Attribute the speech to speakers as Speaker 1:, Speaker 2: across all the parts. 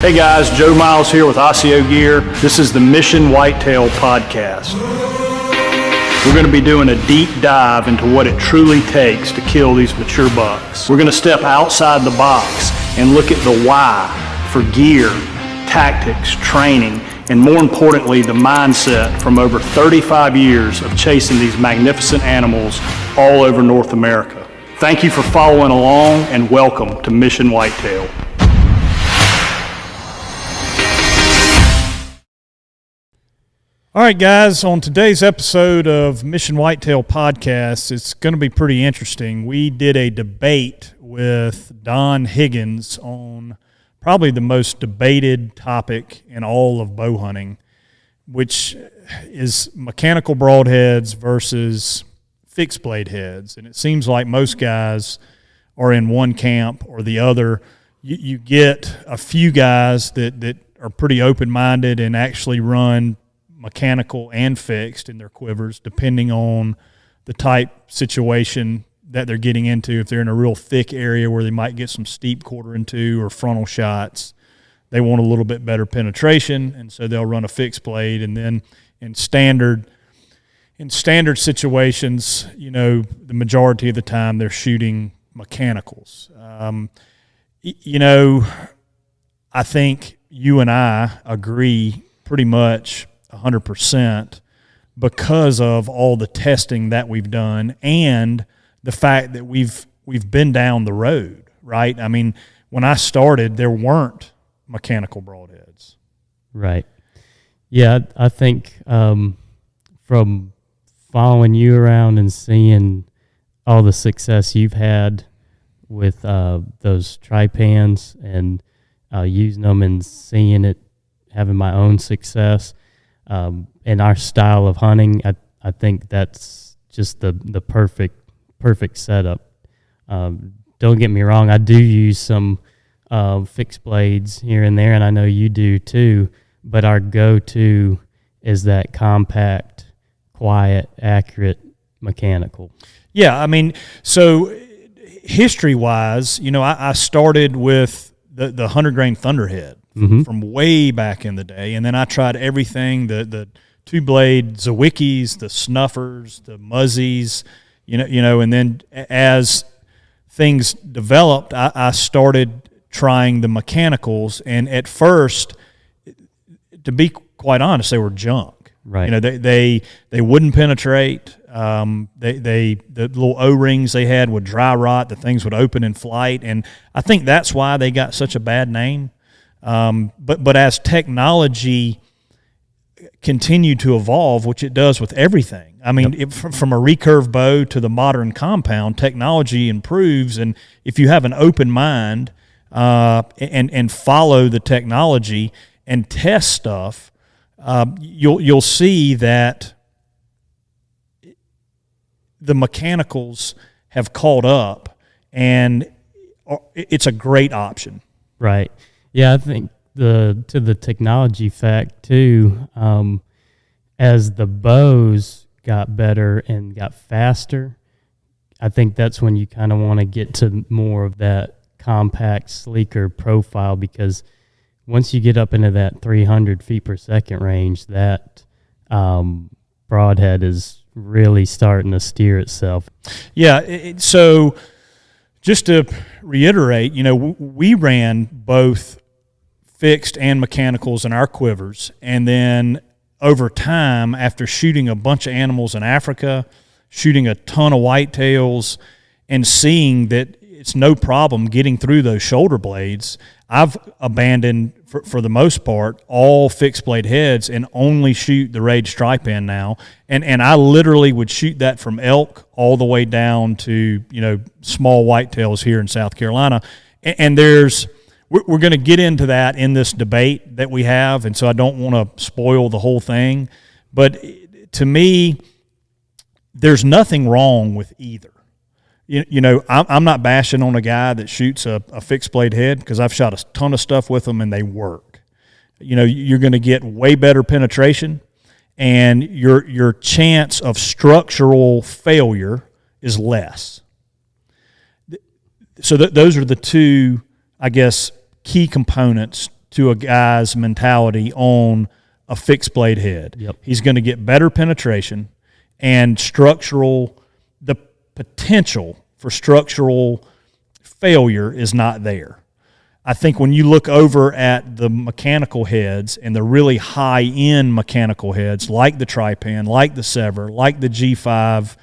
Speaker 1: Hey guys, Joe Miles here with Osseo Gear. This is the Mission Whitetail podcast. We're going to be doing a deep dive into what it truly takes to kill these mature bucks. We're going to step outside the box and look at the why for gear, tactics, training, and more importantly, the mindset from over 35 years of chasing these magnificent animals all over North America. Thank you for following along and welcome to Mission Whitetail. All right, guys, on today's episode of Mission Whitetail Podcast, it's going to be pretty interesting. We did a debate with Don Higgins on probably the most debated topic in all of bow hunting, which is mechanical broadheads versus fixed blade heads. And it seems like most guys are in one camp or the other. You get a few guys that are pretty open-minded and actually run mechanical and fixed in their quivers, depending on the type situation that they're getting into. If they're in a real thick area where they might get some steep quarter into or frontal shots, they want a little bit better penetration, and so they'll run a fixed blade. And then in standard situations, you know, the majority of the time they're shooting mechanicals. You know, I think you and I agree pretty much 100% because of all the testing that we've done and the fact that we've been down the road, right? I mean, when I started, there weren't mechanical broadheads.
Speaker 2: Right. Yeah, I think from following you around and seeing all the success you've had with those tripans and using them and seeing it, having my own success, in our style of hunting, I think that's just the perfect setup. Don't get me wrong, I do use some fixed blades here and there, and I know you do too, but our go-to is that compact, quiet, accurate mechanical.
Speaker 1: Yeah, I mean, so history-wise, you know, I started with the 100-grain Thunderhead. From way back in the day, and then I tried everything, the two-blade Zawickis, the Snuffers, the Muzzies, you know, and then as things developed, I started trying the mechanicals, and at first, to be quite honest, they were junk.
Speaker 2: Right.
Speaker 1: You know, they wouldn't penetrate. The little O-rings they had would dry rot. The things would open in flight, and I think that's why they got such a bad name. But as technology continued to evolve, which it does with everything, I mean, from a recurve bow to the modern compound, technology improves, and if you have an open mind and follow the technology and test stuff, you'll see that the mechanicals have caught up, and it's a great option.
Speaker 2: Right. Yeah, I think to the technology fact too, as the bows got better and got faster, I think that's when you kind of want to get to more of that compact, sleeker profile, because once you get up into that 300 feet per second range, that broadhead is really starting to steer itself.
Speaker 1: Yeah, so just to reiterate, you know, we ran both fixed and mechanicals in our quivers, and then over time, after shooting a bunch of animals in Africa, shooting a ton of whitetails, and seeing that it's no problem getting through those shoulder blades, I've abandoned, for the most part, all fixed blade heads and only shoot the Rage stripe in now. And I literally would shoot that from elk all the way down to, you know, small whitetails here in South Carolina. And we're going to get into that in this debate that we have, and so I don't want to spoil the whole thing. But to me, there's nothing wrong with either. You know, I'm not bashing on a guy that shoots a fixed blade head, because I've shot a ton of stuff with them and they work. You know, you're going to get way better penetration, and your chance of structural failure is less. So those are the two, I guess, key components to a guy's mentality on a fixed blade head.
Speaker 2: Yep.
Speaker 1: He's going to get better penetration and the potential for structural failure is not there. I think when you look over at the mechanical heads and the really high-end mechanical heads like the Trypan, like the Sever, like the G5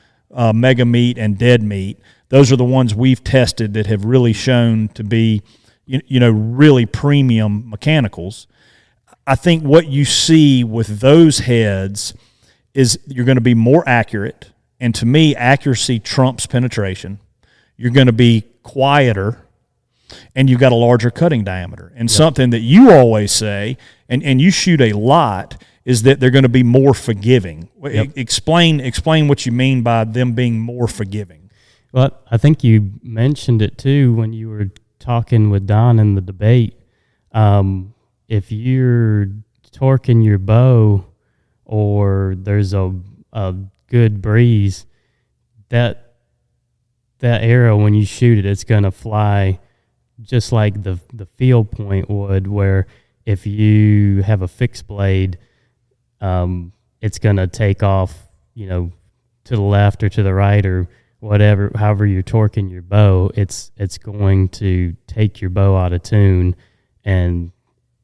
Speaker 1: Mega Meat and Dead Meat, those are the ones we've tested that have really shown to be, really premium mechanicals. I think what you see with those heads is you're going to be more accurate, and to me, accuracy trumps penetration. You're going to be quieter, and you've got a larger cutting diameter. And something that you always say, and you shoot a lot, is that they're going to be more forgiving. Yep. Explain what you mean by them being more forgiving.
Speaker 2: Well, I think you mentioned it too when you were talking with Don in the debate. If you're torquing your bow or there's a good breeze, that arrow, when you shoot it, it's going to fly just like the field point would, where if you have a fixed blade, it's going to take off, to the left or to the right or whatever, however you're torquing your bow, it's going to take your bow out of tune, and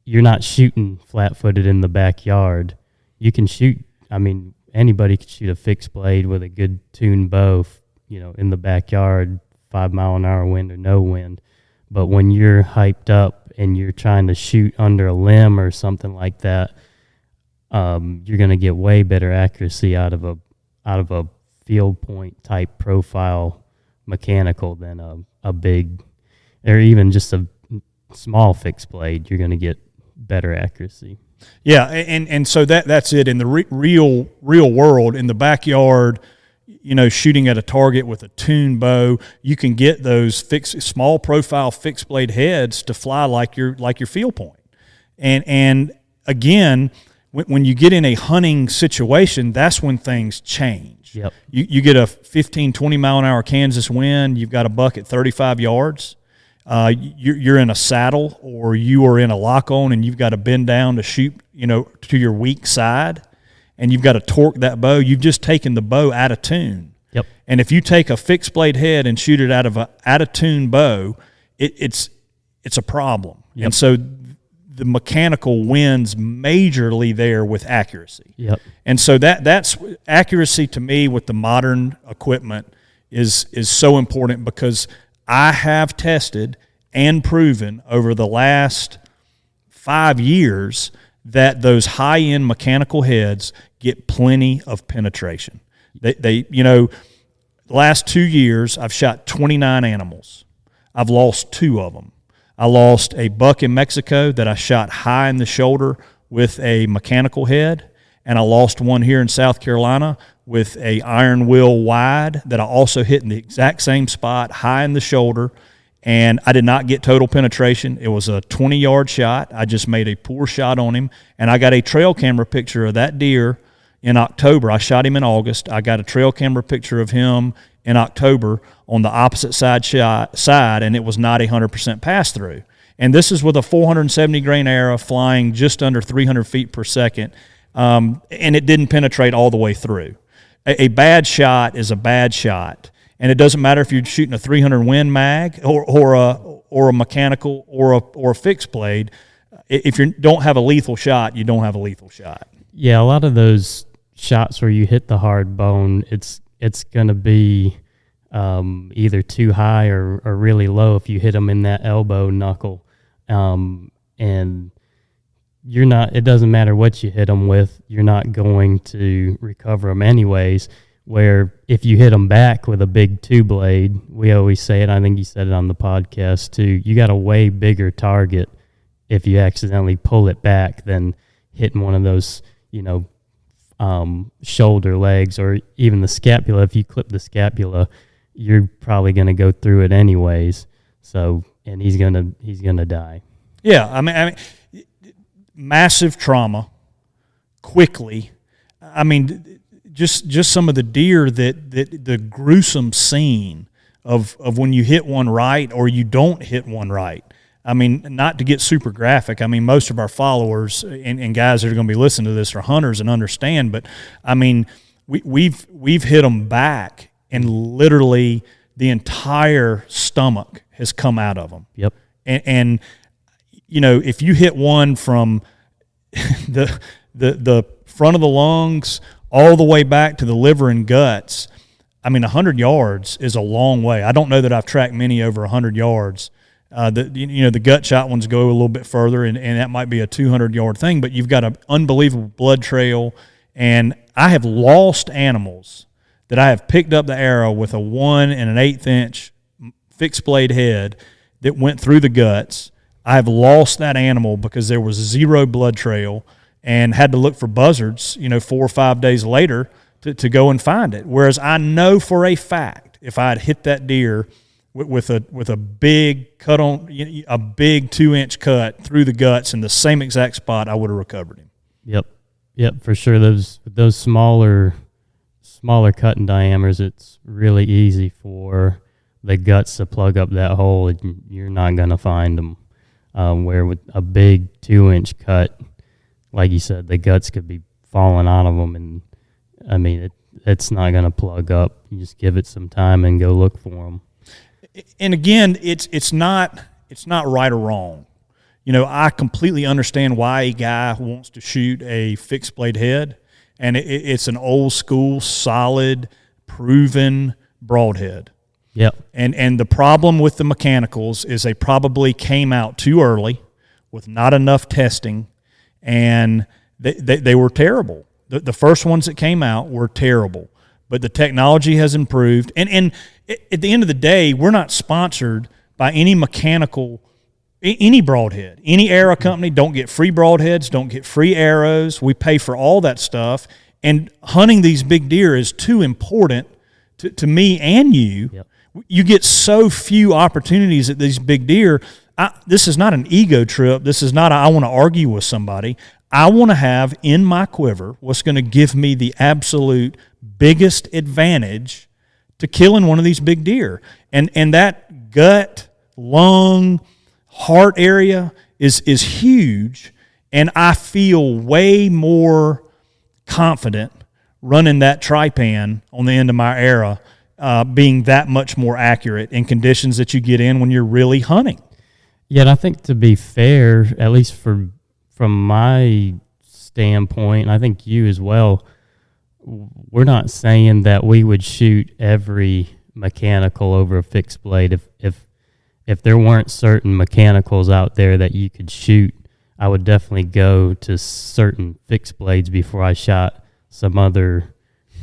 Speaker 2: you're not shooting flat-footed in the backyard. You can shoot, anybody can shoot a fixed blade with a good tuned bow, in the backyard, 5 mile an hour wind or no wind. But when you're hyped up and you're trying to shoot under a limb or something like that, you're going to get way better accuracy out of a field point type profile mechanical than a big, or even just a small fixed blade. You're going to get better accuracy.
Speaker 1: Yeah, and so that's it. In the real world, in the backyard, shooting at a target with a tuned bow, you can get those small profile fixed blade heads to fly like your field point. And again, when you get in a hunting situation, that's when things change.
Speaker 2: Yep.
Speaker 1: You get a 15, 20 mile an hour Kansas wind, you've got a buck at 35 yards. You're in a saddle or you are in a lock on and you've got to bend down to shoot, to your weak side, and you've got to torque that bow. You've just taken the bow out of tune.
Speaker 2: Yep.
Speaker 1: And if you take a fixed blade head and shoot it out of tune bow, it's a problem.
Speaker 2: Yep.
Speaker 1: And so the mechanical wins majorly there with accuracy.
Speaker 2: Yep.
Speaker 1: And so that's accuracy to me with the modern equipment is so important, because I have tested and proven over the last 5 years that those high-end mechanical heads get plenty of penetration. They the last 2 years I've shot 29 animals. I've lost 2 of them. I lost a buck in Mexico that I shot high in the shoulder with a mechanical head, and I lost one here in South Carolina with a iron wheel wide that I also hit in the exact same spot, high in the shoulder, and I did not get total penetration. It was a 20-yard shot. I just made a poor shot on him, and I got a trail camera picture of that deer in October. I shot him in August. I got a trail camera picture of him in October on the opposite side, and it was not 100% pass-through. And this is with a 470 grain arrow flying just under 300 feet per second, and it didn't penetrate all the way through. A bad shot is a bad shot, and it doesn't matter if you're shooting a 300 Win mag or a mechanical or a fixed blade. If you don't have a lethal shot, you don't have a lethal shot.
Speaker 2: Yeah, a lot of those shots where you hit the hard bone, it's going to be either too high or really low if you hit them in that elbow knuckle, and you're not. It doesn't matter what you hit them with, you're not going to recover them anyways. Where if you hit them back with a big 2-blade, we always say it, I think you said it on the podcast too, you got a way bigger target if you accidentally pull it back than hitting one of those, shoulder legs or even the scapula. If you clip the scapula, you're probably going to go through it anyways. So, and he's gonna die.
Speaker 1: Yeah, I mean, massive trauma quickly. I mean, just some of the deer that the gruesome scene of when you hit one right or you don't hit one right. I mean, not to get super graphic. I mean, most of our followers and guys that are going to be listening to this are hunters and understand. But I mean, we've hit them back, and literally the entire stomach has come out of them.
Speaker 2: Yep.
Speaker 1: And you know, if you hit one from the front of the lungs all the way back to the liver and guts, I mean, 100 yards is a long way. I don't know that I've tracked many over 100 yards. The gut shot ones go a little bit further, and that might be a 200-yard thing, but you've got an unbelievable blood trail. And I have lost animals that I have picked up the arrow with a 1 1/8 inch fixed blade head that went through the guts. I have lost that animal because there was 0 blood trail and had to look for buzzards, 4 or 5 days later to go and find it. Whereas I know for a fact if I had hit that deer with a big cut on, a big 2-inch cut through the guts in the same exact spot, I would have recovered him.
Speaker 2: Yep, for sure. Those smaller cutting diameters, it's really easy for the guts to plug up that hole, and you're not gonna find them. Where with a big 2-inch cut, like you said, the guts could be falling out of them, and I mean it's not gonna plug up. You just give it some time and go look for them.
Speaker 1: And again, it's not right or wrong. I completely understand why a guy wants to shoot a fixed blade head, and it's an old school, solid, proven broadhead.
Speaker 2: Yep.
Speaker 1: And the problem with the mechanicals is they probably came out too early with not enough testing, and they were terrible. The first ones that came out were terrible. But the technology has improved. And at the end of the day, we're not sponsored by any mechanical, any broadhead. Any arrow company don't get free broadheads, don't get free arrows. We pay for all that stuff. And hunting these big deer is too important to me and you.
Speaker 2: Yep.
Speaker 1: You get so few opportunities at these big deer. This is not an ego trip. This is not I want to argue with somebody. I want to have in my quiver what's going to give me the absolute biggest advantage to killing one of these big deer. And that gut, lung, heart area is huge, and I feel way more confident running that tripan on the end of my arrow, being that much more accurate in conditions that you get in when you're really hunting.
Speaker 2: Yeah, and I think to be fair, at least from my standpoint, and I think you as well, we're not saying that we would shoot every mechanical over a fixed blade. If there weren't certain mechanicals out there that you could shoot, I would definitely go to certain fixed blades before I shot some other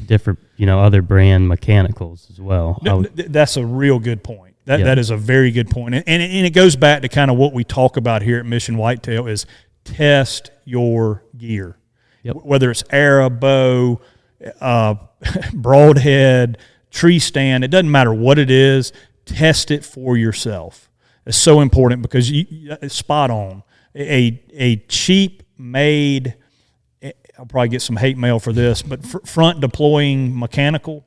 Speaker 2: different, other brand mechanicals as well.
Speaker 1: That's a real good point. That is a very good point. And it goes back to kind of what we talk about here at Mission Whitetail is test your gear.
Speaker 2: Yep.
Speaker 1: Whether it's arrow, bow, broadhead, tree stand, it doesn't matter what it is, test it for yourself. It's so important because it's spot on. A cheap made, I'll probably get some hate mail for this, but front deploying mechanical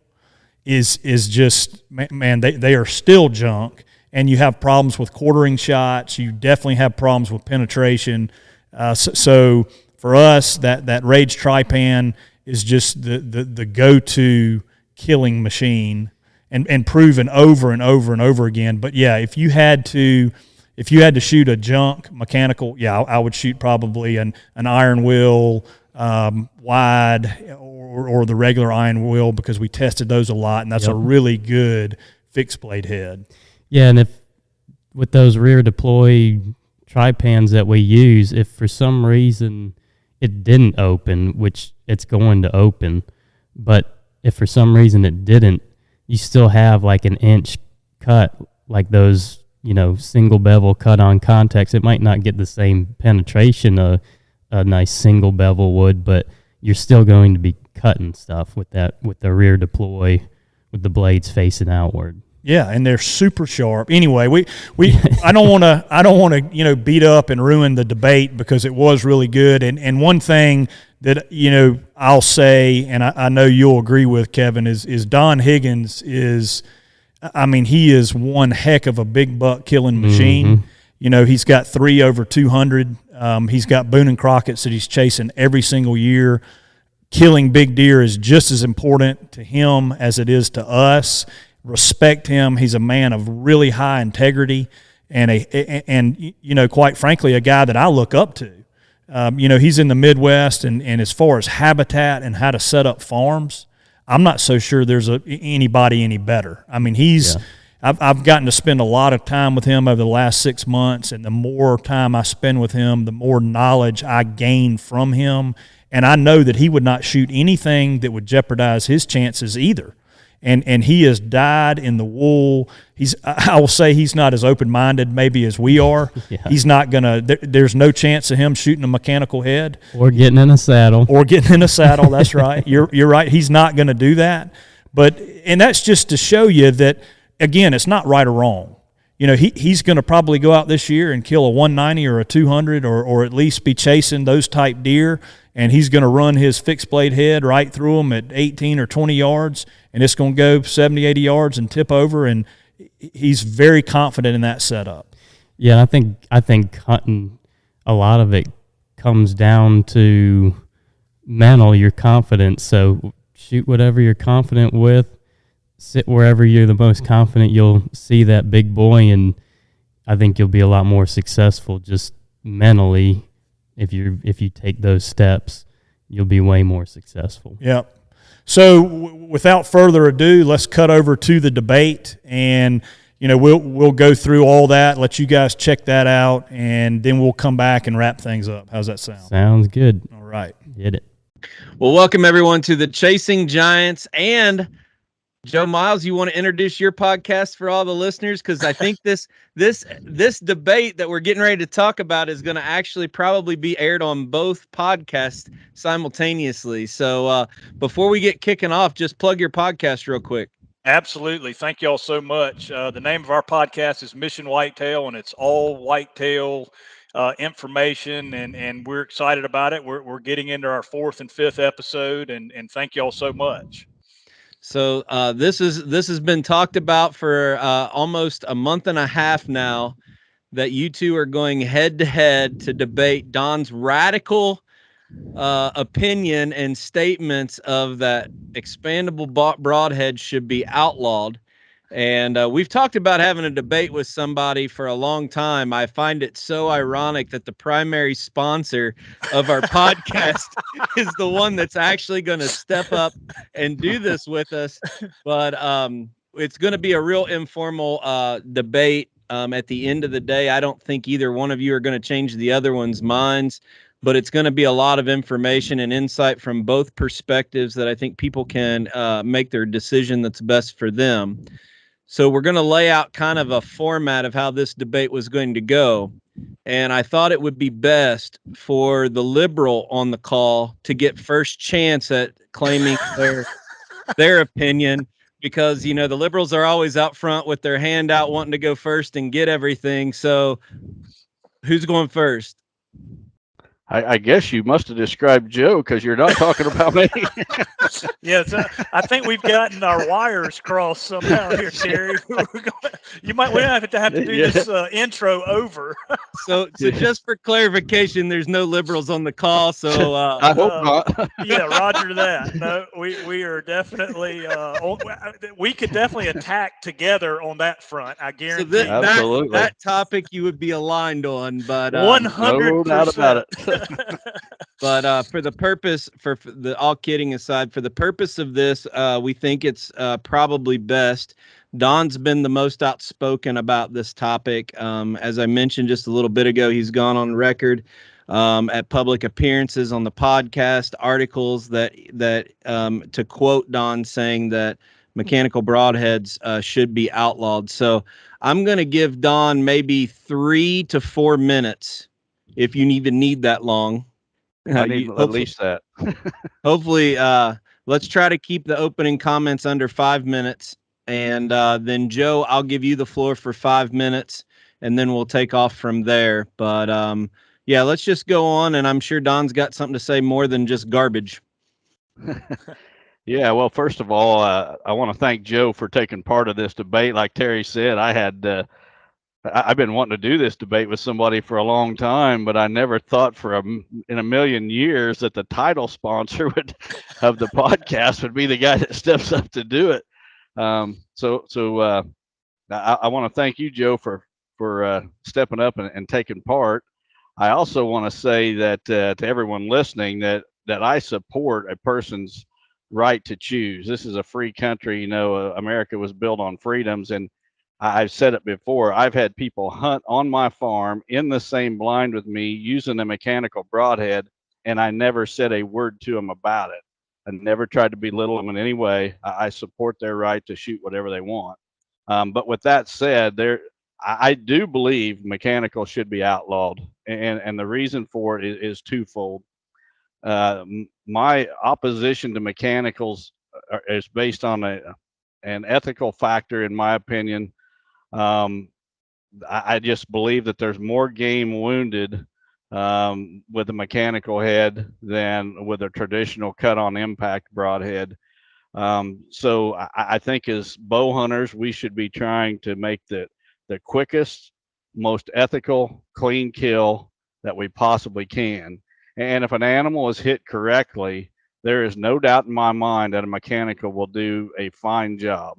Speaker 1: is just, man, they are still junk, and you have problems with quartering shots. You definitely have problems with penetration. So for us, that Rage Tripan is just the go-to killing machine, and proven over and over and over again. But yeah, if you had to shoot a junk mechanical, yeah, I would shoot probably an iron wheel wide or the regular iron wheel, because we tested those a lot, and that's a really good fixed blade head.
Speaker 2: Yeah, and if with those rear deploy tripans that we use, if for some reason it didn't open, which it's going to open, but if for some reason it didn't, you still have like an inch cut, like those, single bevel cut on contacts. It might not get the same penetration a nice single bevel would, but you're still going to be cutting stuff with the rear deploy with the blades facing outward.
Speaker 1: Yeah, and they're super sharp. Anyway, we I don't want to beat up and ruin the debate, because it was really good. And one thing that I'll say, and I know you'll agree with, Kevin, is Don Higgins is, I mean, he is one heck of a big buck killing machine. He's got 3 over 200. He's got Boone and Crockett's that he's chasing every single year. Killing big deer is just as important to him as it is to us. Respect him. He's a man of really high integrity and quite frankly, a guy that I look up to. He's in the Midwest, and as far as habitat and how to set up farms, I'm not so sure there's anybody any better. I mean, I've gotten to spend a lot of time with him over the last 6 months, and the more time I spend with him, the more knowledge I gain from him. And I know that he would not shoot anything that would jeopardize his chances either. And he is dyed in the wool. I will say he's not as open-minded maybe as we are. Yeah. He's not going to – there's no chance of him shooting a mechanical head.
Speaker 2: Or getting in a saddle.
Speaker 1: That's right. You're right. He's not going to do that. And that's just to show you that, again, it's not right or wrong. He's going to probably go out this year and kill a 190 or a 200 or at least be chasing those type deer, and he's going to run his fixed blade head right through them at 18 or 20 yards, and it's going to go 70, 80 yards and tip over, and he's very confident in that setup.
Speaker 2: Yeah, I think hunting, a lot of it comes down to mental, your confidence. So shoot whatever you're confident with. Sit wherever you're the most confident, you'll see that big boy, and I think you'll be a lot more successful just mentally. If you take those steps, you'll be way more successful.
Speaker 1: Yep. So without further ado, let's cut over to the debate, and we'll go through all that, let you guys check that out, and then we'll come back and wrap things up. How's that sound?
Speaker 2: Sounds good.
Speaker 1: All right.
Speaker 2: Hit it.
Speaker 3: Well, welcome everyone to the Chasing Giants. And Joe Miles, you want to introduce your podcast for all the listeners? Because I think this debate that we're getting ready to talk about is going to actually probably be aired on both podcasts simultaneously. So before we get kicking off, just plug your podcast real quick.
Speaker 4: Absolutely. Thank you all so much. The name of our podcast is Mission Whitetail, and it's all whitetail information, and we're excited about it. We're getting into our 4th and 5th episode, and thank you all so much.
Speaker 3: So this has been talked about for almost a month and a half now, that you two are going head to head to debate Don's radical opinion and statements of that expandable broadhead should be outlawed. And we've talked about having a debate with somebody for a long time. I find it so ironic that the primary sponsor of our podcast is the one that's actually going to step up and do this with us. But it's going to be a real informal debate. At the end of the day, I don't think either one of you are going to change the other one's minds, but it's going to be a lot of information and insight from both perspectives that I think people can make their decision that's best for them. So we're going to lay out kind of a format of how this debate was going to go. And I thought it would be best for the liberal on the call to get first chance at claiming their opinion, because, the liberals are always out front with their hand out wanting to go first and get everything. So who's going first?
Speaker 5: I guess you must have described Joe, because you're not talking about me.
Speaker 4: Yes, I think we've gotten our wires crossed somehow here, Terry. We might have to do this intro over.
Speaker 3: So just for clarification, there's no liberals on the call. So
Speaker 5: I hope not.
Speaker 4: Yeah, roger that. No, we are definitely we could definitely attack together on that front. I guarantee.
Speaker 3: So absolutely. That topic you would be aligned on, but
Speaker 4: 100%.
Speaker 5: No doubt about it.
Speaker 3: But for the purpose, all kidding aside, for the purpose of this, we think it's probably best. Don's been the most outspoken about this topic. As I mentioned just a little bit ago, he's gone on record at public appearances on the podcast, articles that to quote Don, saying that mechanical broadheads should be outlawed. So I'm going to give Don maybe 3 to 4 minutes, if you even need that long.
Speaker 5: I need at least that.
Speaker 3: Hopefully, let's try to keep the opening comments under 5 minutes. And then, Joe, I'll give you the floor for 5 minutes, and then we'll take off from there. But, yeah, let's just go on, and I'm sure Don's got something to say more than just garbage.
Speaker 5: Yeah, well, first of all, I want to thank Joe for taking part of this debate. Like Terry said, I had I've been wanting to do this debate with somebody for a long time, but I never thought in a million years that the title sponsor of the podcast would be the guy that steps up to do it. I want to thank you, Joe, for stepping up and taking part. I also want to say that to everyone listening that I support a person's right to choose. This is a free country. America was built on freedoms, and I've said it before. I've had people hunt on my farm in the same blind with me using a mechanical broadhead, and I never said a word to them about it. I never tried to belittle them in any way. I support their right to shoot whatever they want. But with that said, I do believe mechanical should be outlawed, and the reason for it is twofold. My opposition to mechanicals is based on an ethical factor, in my opinion. Um, I just believe that there's more game wounded with a mechanical head than with a traditional cut on impact broadhead. So I think as bow hunters, we should be trying to make the quickest, most ethical, clean kill that we possibly can. And if an animal is hit correctly, there is no doubt in my mind that a mechanical will do a fine job.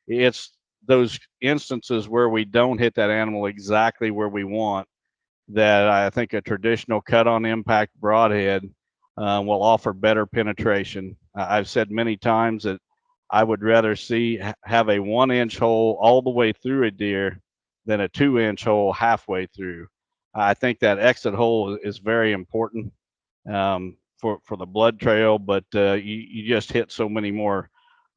Speaker 5: It's those instances where we don't hit that animal exactly where we want that I think a traditional cut on impact broadhead will offer better penetration. I've said many times that I would rather have a 1 inch hole all the way through a deer than a 2 inch hole halfway through. I think that exit hole is very important for the blood trail, but you just hit so many more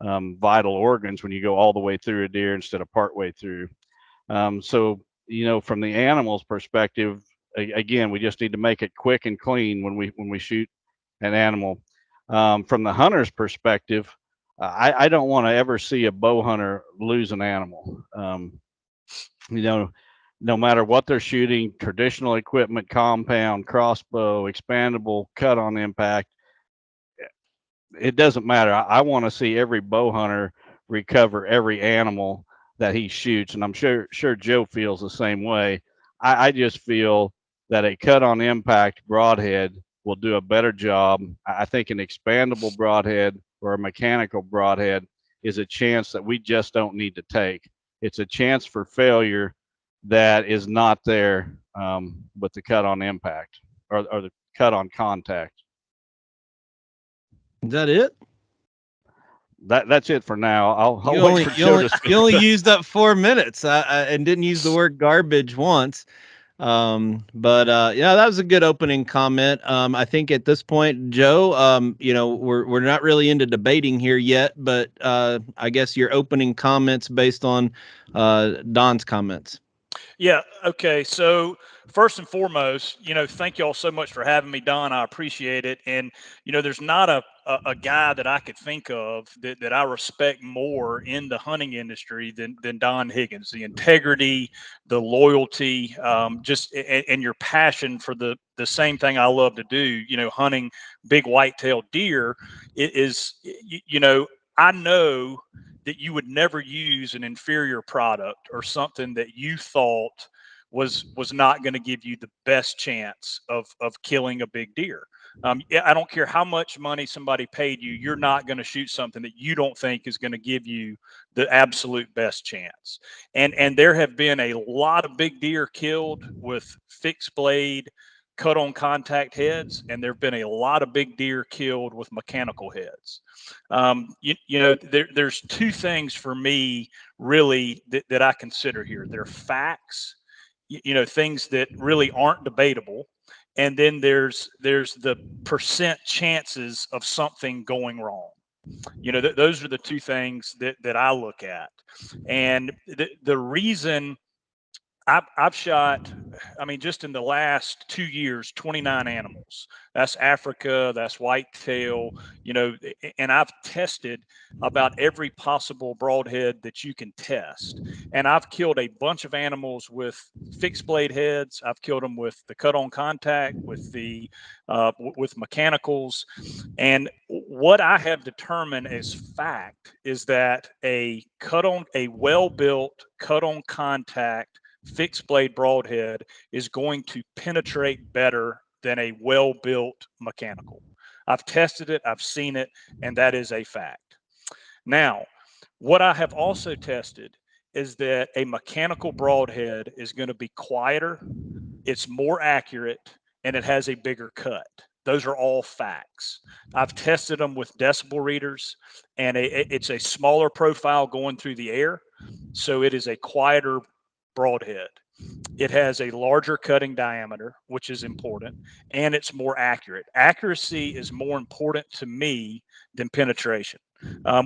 Speaker 5: vital organs when you go all the way through a deer instead of part way through. From the animal's perspective, again, we just need to make it quick and clean when we shoot an animal. From the hunter's perspective, I don't want to ever see a bow hunter lose an animal. No matter what they're shooting, traditional equipment, compound, crossbow, expandable, cut on impact, it doesn't matter. I want to see every bow hunter recover every animal that he shoots, and I'm sure Joe feels the same way. I just feel that a cut on impact broadhead will do a better job. I think an expandable broadhead or a mechanical broadhead is a chance that we just don't need to take. It's a chance for failure that is not there with the cut on impact or the cut on contact.
Speaker 3: Is that it?
Speaker 5: That's it for now. I'll
Speaker 3: You
Speaker 5: wait
Speaker 3: only
Speaker 5: for
Speaker 3: you
Speaker 5: Joe
Speaker 3: only
Speaker 5: to speak.
Speaker 3: you only used up 4 minutes and didn't use the word garbage once. But yeah, that was a good opening comment. I think at this point, Joe, we're not really into debating here yet, but I guess your opening comments based on Don's comments.
Speaker 4: Yeah. Okay. So first and foremost, thank you all so much for having me, Don. I appreciate it. And, there's not a guy that I could think of that I respect more in the hunting industry than Don Higgins. The integrity, the loyalty, and your passion for the same thing I love to do, hunting big whitetail deer. It is, I know that you would never use an inferior product or something that you thought was not going to give you the best chance of killing a big deer. I don't care how much money somebody paid you, you're not going to shoot something that you don't think is going to give you the absolute best chance. And there have been a lot of big deer killed with fixed blade cut on contact heads, and there have been a lot of big deer killed with mechanical heads. There's two things for me really that I consider here. They're facts, things that really aren't debatable, and then there's the percent chances of something going wrong. Those are the two things that I look at, and the reason I've shot, just in the last 2 years, 29 animals. That's Africa, that's whitetail, and I've tested about every possible broadhead that you can test. And I've killed a bunch of animals with fixed blade heads. I've killed them with the cut on contact, with mechanicals. And what I have determined as fact is that a well built cut on contact fixed blade broadhead is going to penetrate better than a well-built mechanical. I've tested it, I've seen it, and that is a fact. Now, what I have also tested is that a mechanical broadhead is going to be quieter, it's more accurate, and it has a bigger cut. Those are all facts. I've tested them with decibel readers, and it's a smaller profile going through the air, so it is a quieter broadhead. It has a larger cutting diameter, which is important, and it's more accurate. Accuracy is more important to me than penetration.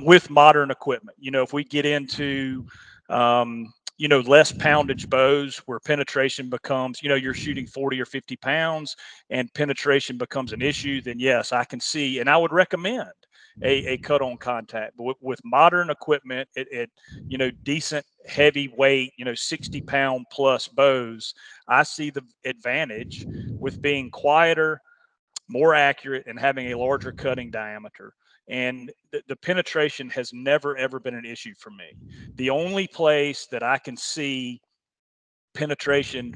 Speaker 4: With modern equipment, if we get into less poundage bows where penetration becomes, you're shooting 40 or 50 pounds and penetration becomes an issue, then yes, I can see, and I would recommend a cut on contact. But with modern equipment, decent heavyweight, 60-pound plus bows, I see the advantage with being quieter, more accurate, and having a larger cutting diameter. And the penetration has never, ever been an issue for me. The only place that I can see penetration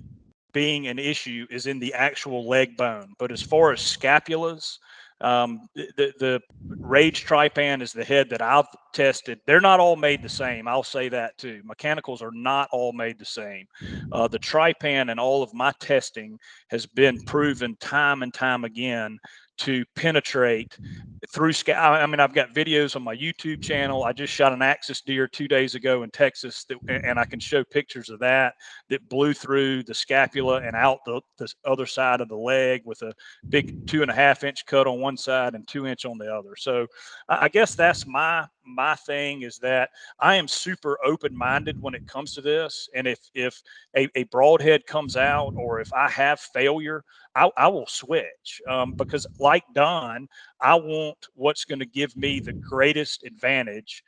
Speaker 4: being an issue is in the actual leg bone. But as far as scapulas, the Rage Trypan is the head that I've tested. They're not all made the same. I'll say that too. Mechanicals are not all made the same. The Trypan and all of my testing has been proven time and time again to penetrate through I mean, I've got videos on my YouTube channel. I just shot an axis deer 2 days ago in Texas, and I can show pictures of that blew through the scapula and out the other side of the leg with a big 2.5-inch cut on one side and 2-inch on the other. So I guess that's my thing, is that I am super open-minded when it comes to this. And if a broadhead comes out, or if I have failure, I will switch, because like Don, I want what's going to give me the greatest advantage,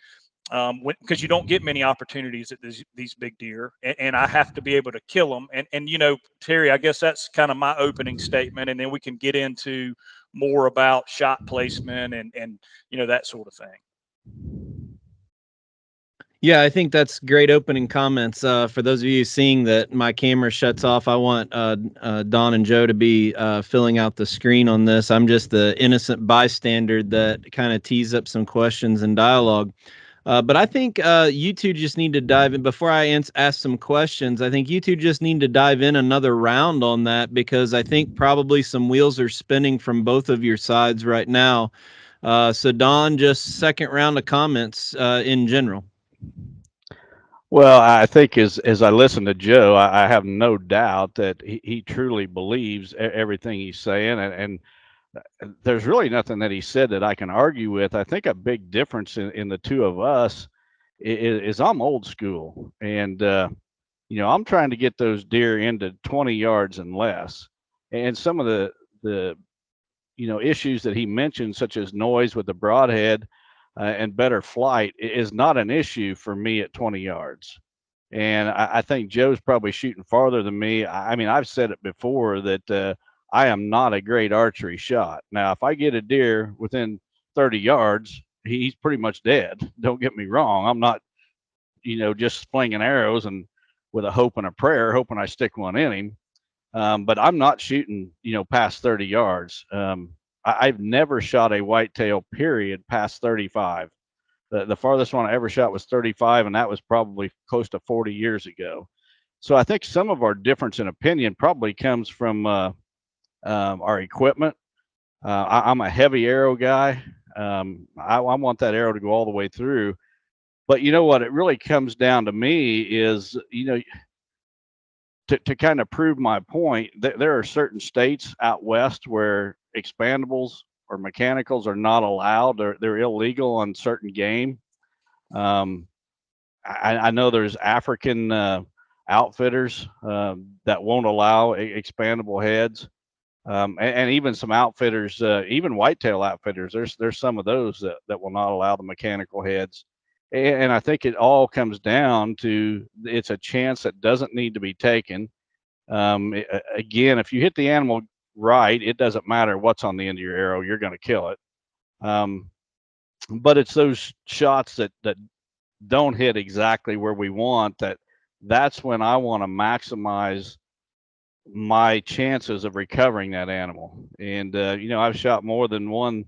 Speaker 4: because you don't get many opportunities at these big deer, and I have to be able to kill them. And Terry, I guess that's kind of my opening statement, and then we can get into more about shot placement and that sort of thing.
Speaker 3: Yeah, I think that's great opening comments. For those of you seeing that my camera shuts off, I want Don and Joe to be filling out the screen on this. I'm just the innocent bystander that kind of tees up some questions and dialogue. But I think you two just need to dive in. Before I ask some questions, I think you two just need to dive in another round on that, because I think probably some wheels are spinning from both of your sides right now. So Don, just second round of comments in general.
Speaker 5: Well, I think as I listen to Joe, I have no doubt that he truly believes everything he's saying, and there's really nothing that he said that I can argue with. I think a big difference in the two of us is I'm old school, and I'm trying to get those deer into 20 yards and less. And some of the issues that he mentioned, such as noise with the broadhead and better flight, is not an issue for me at 20 yards. And I think Joe's probably shooting farther than me. I mean, I've said it before that I am not a great archery shot. Now, if I get a deer within 30 yards, he's pretty much dead. Don't get me wrong. I'm not, just flinging arrows and with a hope and a prayer, hoping I stick one in him. But I'm not shooting, past 30 yards. I've never shot a whitetail, period, past 35. The farthest one I ever shot was 35, and that was probably close to 40 years ago. So I think some of our difference in opinion probably comes from our equipment. I'm a heavy arrow guy. I want that arrow to go all the way through. But you know what it really comes down to me is, to kind of prove my point, there are certain states out west where expandables or mechanicals are not allowed. They're illegal on certain game. I know there's African outfitters that won't allow expandable heads, and even some outfitters, even whitetail outfitters. There's some of those that will not allow the mechanical heads. And I think it all comes down to it's a chance that doesn't need to be taken. Again, if you hit the animal right, it doesn't matter what's on the end of your arrow, you're going to kill it. But it's those shots that don't hit exactly where we want that that's when I want to maximize my chances of recovering that animal. And I've shot more than one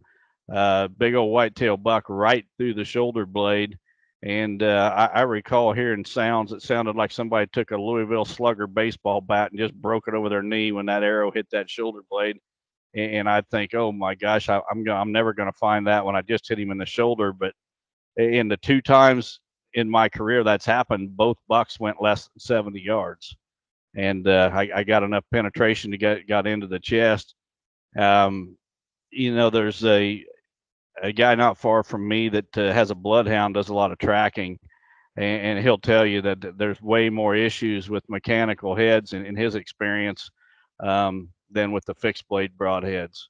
Speaker 5: big old whitetail buck right through the shoulder blade. And I recall hearing sounds that sounded like somebody took a Louisville Slugger baseball bat and just broke it over their knee when that arrow hit that shoulder blade. And I think, oh my gosh, I'm never going to find that when I just hit him in the shoulder. But in the 2 times in my career that's happened, both bucks went less than 70 yards, and I got enough penetration to got into the chest. There's a guy not far from me that has a bloodhound, does a lot of tracking, and he'll tell you that there's way more issues with mechanical heads in his experience than with the fixed blade broadheads.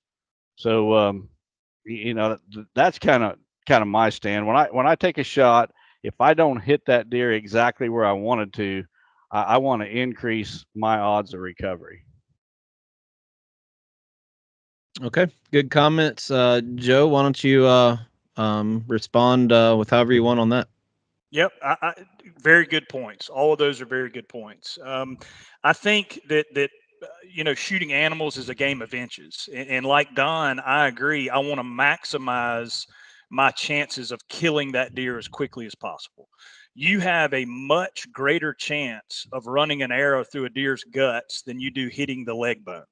Speaker 5: So that's kind of my stand. When I take a shot, if I don't hit that deer exactly where I wanted to, I want to increase my odds of recovery.
Speaker 3: Okay, good comments. Joe, why don't you respond with however you want on that?
Speaker 4: Yep, very good points. All of those are very good points. I think that shooting animals is a game of inches, and like Don, I agree. I want to maximize my chances of killing that deer as quickly as possible. You have a much greater chance of running an arrow through a deer's guts than you do hitting the leg bone.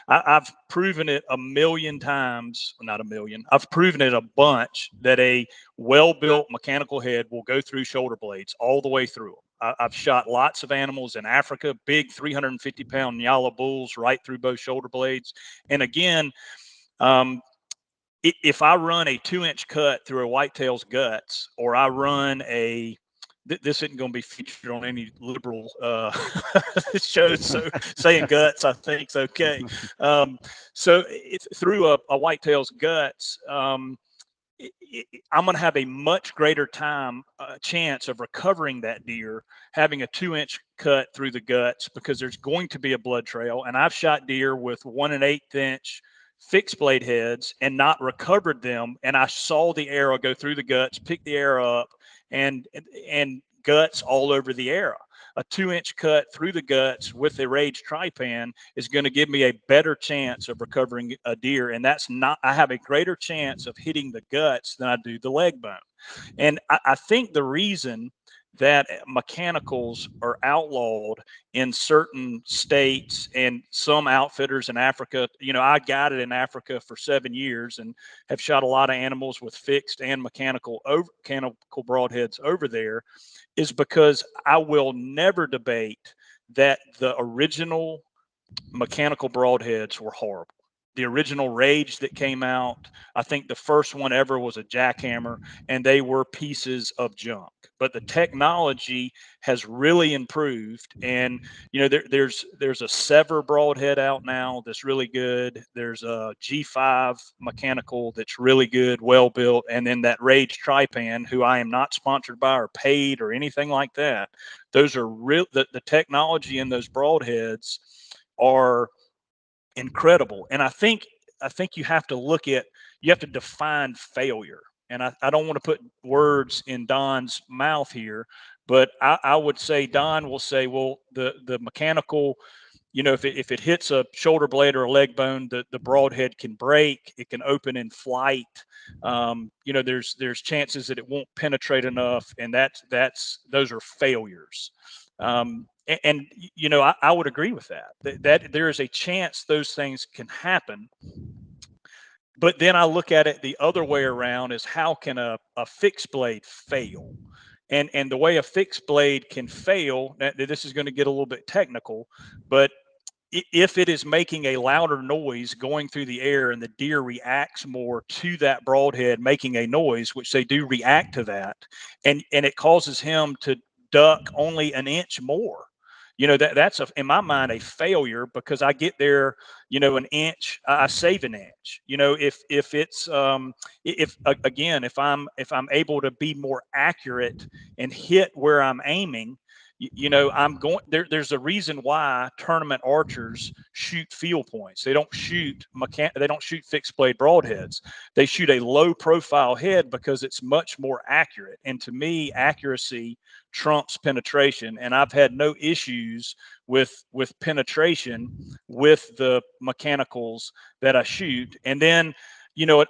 Speaker 4: I've proven it a million times, not a million. I've proven it a bunch that a well-built mechanical head will go through shoulder blades all the way through them. I've shot lots of animals in Africa, big 350-pound Nyala bulls right through both shoulder blades. And again, if I run a 2-inch cut through a whitetail's guts, or I run this isn't going to be featured on any liberal shows, so saying guts I think is okay. So through a whitetail's guts, I'm going to have a much greater chance of recovering that deer having a 2-inch cut through the guts, because there's going to be a blood trail. And I've shot deer with 1 1/8 inch fixed blade heads and not recovered them. And I saw the arrow go through the guts, pick the arrow up, and guts all over the arrow. A 2-inch cut through the guts with a Rage Trypan is going to give me a better chance of recovering a deer. And I have a greater chance of hitting the guts than I do the leg bone. And I think the reason that mechanicals are outlawed in certain states and some outfitters in Africa, I guided in Africa for 7 years and have shot a lot of animals with fixed and mechanical broadheads over there, is because I will never debate that the original mechanical broadheads were horrible. The original Rage that came out, I think the first one ever was a jackhammer, and they were pieces of junk. But the technology has really improved, and there's a Sever broadhead out now that's really good. There's a G5 mechanical that's really good, well built, and then that Rage Trypan, who I am not sponsored by or paid or anything like that. Those are real. The technology in those broadheads are incredible. And I think you have to define failure. And I don't want to put words in Don's mouth here, but I would say Don will say, well, the mechanical, if it hits a shoulder blade or a leg bone, the broadhead can break, it can open in flight. There's chances that it won't penetrate enough, and those are failures. I would agree with that there is a chance those things can happen. But then I look at it the other way around, is how can a fixed blade fail? And the way a fixed blade can fail, this is going to get a little bit technical, but if it is making a louder noise going through the air and the deer reacts more to that broadhead making a noise, which they do react to that, and it causes him to duck only an inch more, that's in my mind a failure, because I get there, an inch, I save an inch. If it's if I'm able to be more accurate and hit where I'm aiming, I'm going there. There's a reason why tournament archers shoot field points. They don't shoot fixed blade broadheads. They shoot a low profile head because it's much more accurate. And to me, accuracy trumps penetration. And I've had no issues with penetration with the mechanicals that I shoot. And then,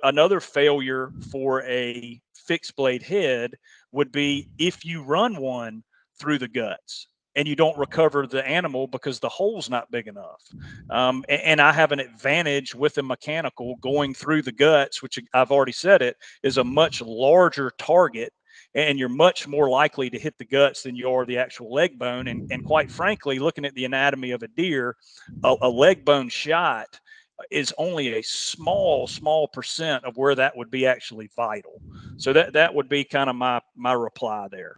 Speaker 4: another failure for a fixed blade head would be if you run one through the guts and you don't recover the animal because the hole's not big enough. And I have an advantage with a mechanical going through the guts, which I've already said it is a much larger target, and you're much more likely to hit the guts than you are the actual leg bone. And quite frankly, looking at the anatomy of a deer, a leg bone shot is only a small percent of where that would be actually vital. So that would be kind of my reply there.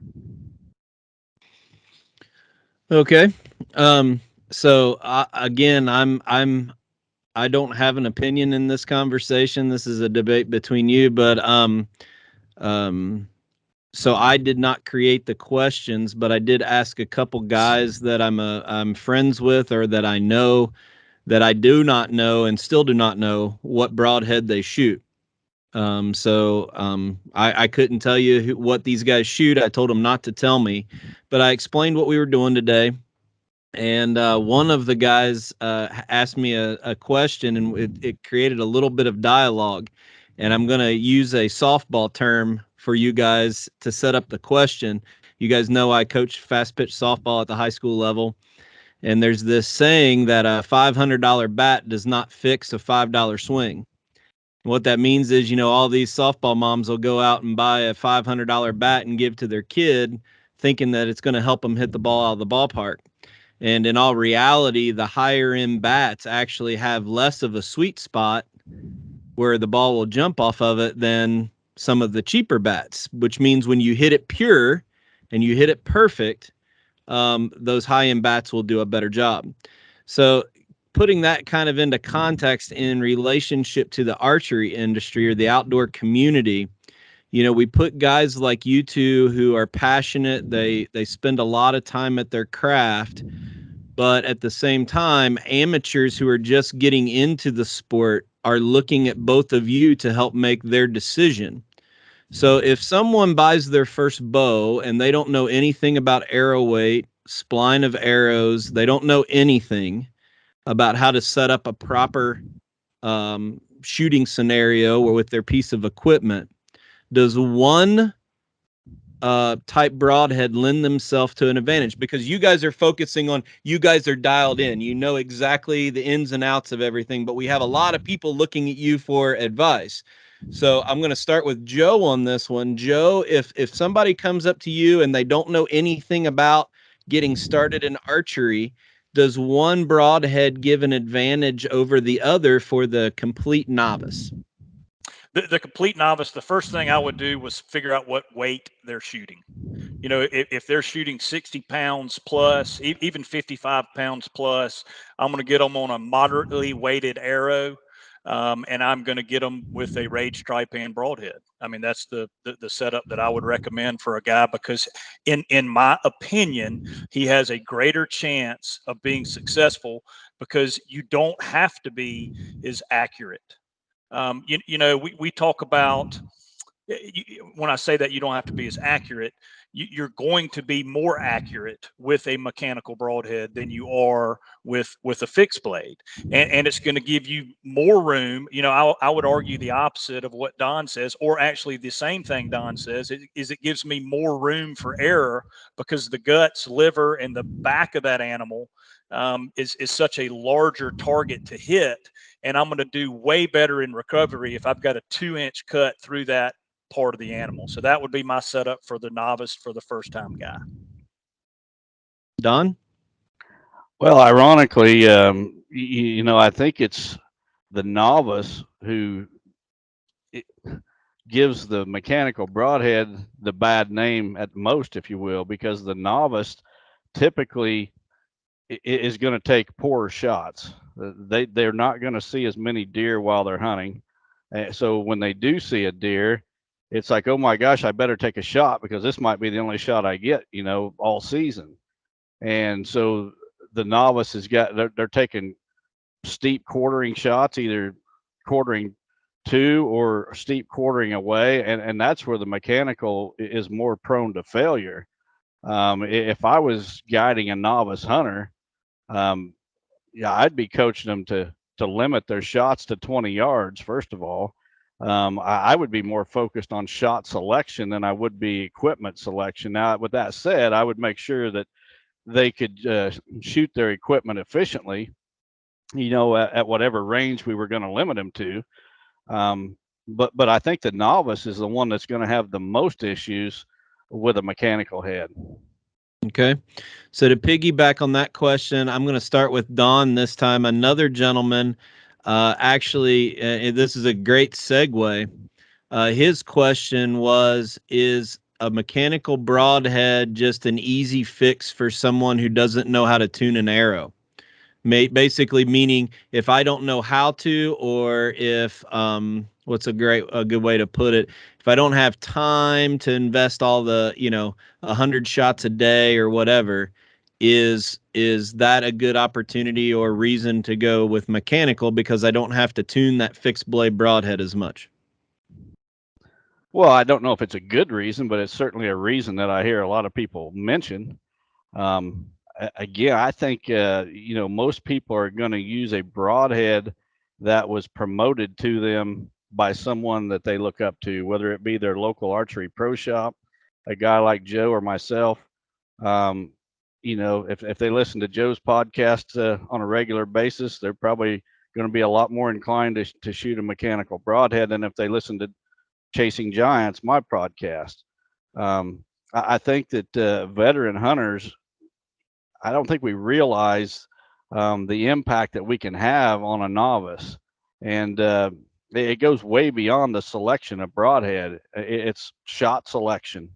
Speaker 3: Okay. So again, I don't have an opinion in this conversation. This is a debate between you, but so I did not create the questions, but I did ask a couple guys that I'm friends with, or that I know, that I do not know and still do not know what broadhead they shoot. I couldn't tell you what these guys shoot. I told them not to tell me, but I explained what we were doing today. And one of the guys asked me a question, and it created a little bit of dialogue. And I'm going to use a softball term for you guys to set up the question. You guys know I coach fast pitch softball at the high school level. And there's this saying that a $500 bat does not fix a $5 swing. What that means is, all these softball moms will go out and buy a $500 bat and give to their kid, thinking that it's going to help them hit the ball out of the ballpark. And in all reality, the higher end bats actually have less of a sweet spot where the ball will jump off of it than some of the cheaper bats, which means when you hit it pure and you hit it perfect, those high end bats will do a better job. So putting that kind of into context in relationship to the archery industry or the outdoor community, we put guys like you two who are passionate. They spend a lot of time at their craft, but at the same time, amateurs who are just getting into the sport are looking at both of you to help make their decision. So if someone buys their first bow and they don't know anything about arrow weight, spline of arrows, they don't know anything about how to set up a proper shooting scenario or with their piece of equipment, does one type broadhead lend themselves to an advantage? Because you guys are focusing on, you guys are dialed in, you know exactly the ins and outs of everything, but we have a lot of people looking at you for advice. So I'm going to start with Joe on this one. Joe, if somebody comes up to you and they don't know anything about getting started in archery, does one broadhead give an advantage over the other for the complete novice?
Speaker 4: The complete novice, the first thing I would do was figure out what weight they're shooting. If they're shooting 60 pounds plus, even 55 pounds plus, I'm going to get them on a moderately weighted arrow. And I'm going to get them with a Rage Trypan broadhead. I mean, that's the setup that I would recommend for a guy, because in my opinion, he has a greater chance of being successful because you don't have to be as accurate. We talk about, when I say that you don't have to be as accurate, you're going to be more accurate with a mechanical broadhead than you are with a fixed blade, and it's going to give you more room. I would argue the opposite of what Don says, or actually the same thing Don says, is it gives me more room for error, because the guts, liver, and the back of that animal is such a larger target to hit, and I'm going to do way better in recovery if I've got a 2-inch cut through that part of the animal. So that would be my setup for the novice, for the first time guy.
Speaker 3: Don?
Speaker 5: Well, ironically, I think it's the novice who gives the mechanical broadhead the bad name at most, if you will, because the novice typically is going to take poorer shots. They're not going to see as many deer while they're hunting. So when they do see a deer, it's like, oh my gosh, I better take a shot because this might be the only shot I get, all season. And so the novice has got, they're taking steep quartering shots, either quartering to or steep quartering away. And that's where the mechanical is more prone to failure. If I was guiding a novice hunter, yeah, I'd be coaching them to limit their shots to 20 yards. First of all, I would be more focused on shot selection than I would be equipment selection. Now, with that said, I would make sure that they could shoot their equipment efficiently, at whatever range we were going to limit them to. But I think the novice is the one that's going to have the most issues with a mechanical head.
Speaker 3: Okay. So to piggyback on that question, I'm going to start with Don this time. Another gentleman, this is a great segue. His question was, is a mechanical broadhead just an easy fix for someone who doesn't know how to tune an arrow? Basically meaning if I don't know how to, or if, what's a good way to put it? If I don't have time to invest all the, 100 shots a day or whatever, is that a good opportunity or reason to go with mechanical because I don't have to tune that fixed blade broadhead as much?
Speaker 5: Well, I don't know if it's a good reason, but it's certainly a reason that I hear a lot of people mention. Again, I think most people are going to use a broadhead that was promoted to them by someone that they look up to, whether it be their local archery pro shop, a guy like Joe or myself. If they listen to Joe's podcast on a regular basis, they're probably going to be a lot more inclined to shoot a mechanical broadhead than if they listen to Chasing Giants, my podcast. I think that veteran hunters, I don't think we realize the impact that we can have on a novice. And it goes way beyond the selection of broadhead. It's shot selection.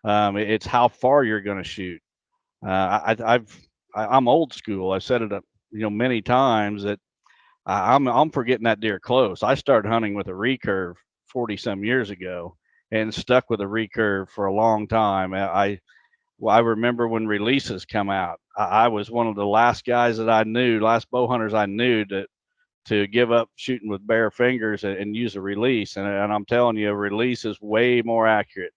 Speaker 5: It's how far you're going to shoot. I'm old school. I've said it, many times that I'm for getting that deer close. I started hunting with a recurve 40 some years ago and stuck with a recurve for a long time. I remember when releases come out. I was one of the last guys that I knew, last bow hunters I knew to give up shooting with bare fingers and use a release. And I'm telling you, a release is way more accurate.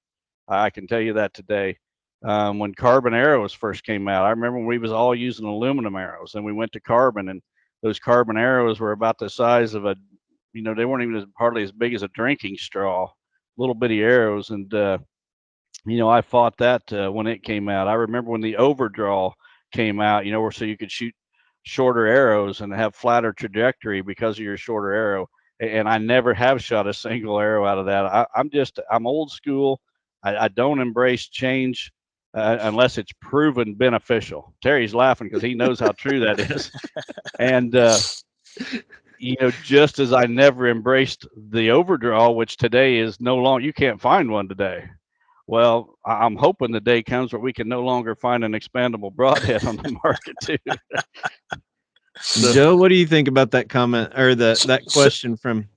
Speaker 5: I can tell you that today. When carbon arrows first came out, I remember when we was all using aluminum arrows, and we went to carbon, and those carbon arrows were about the size of they weren't even hardly as big as a drinking straw, little bitty arrows. And I fought that when it came out. I remember when the overdraw came out, so you could shoot shorter arrows and have flatter trajectory because of your shorter arrow. And I never have shot a single arrow out of that. I'm old school. I don't embrace change unless it's proven beneficial. Terry's laughing because he knows how true that is. And, just as I never embraced the overdraw, which today is no longer, you can't find one today. Well, I'm hoping the day comes where we can no longer find an expandable broadhead on the market too.
Speaker 3: So, Joe, what do you think about that comment or that question from?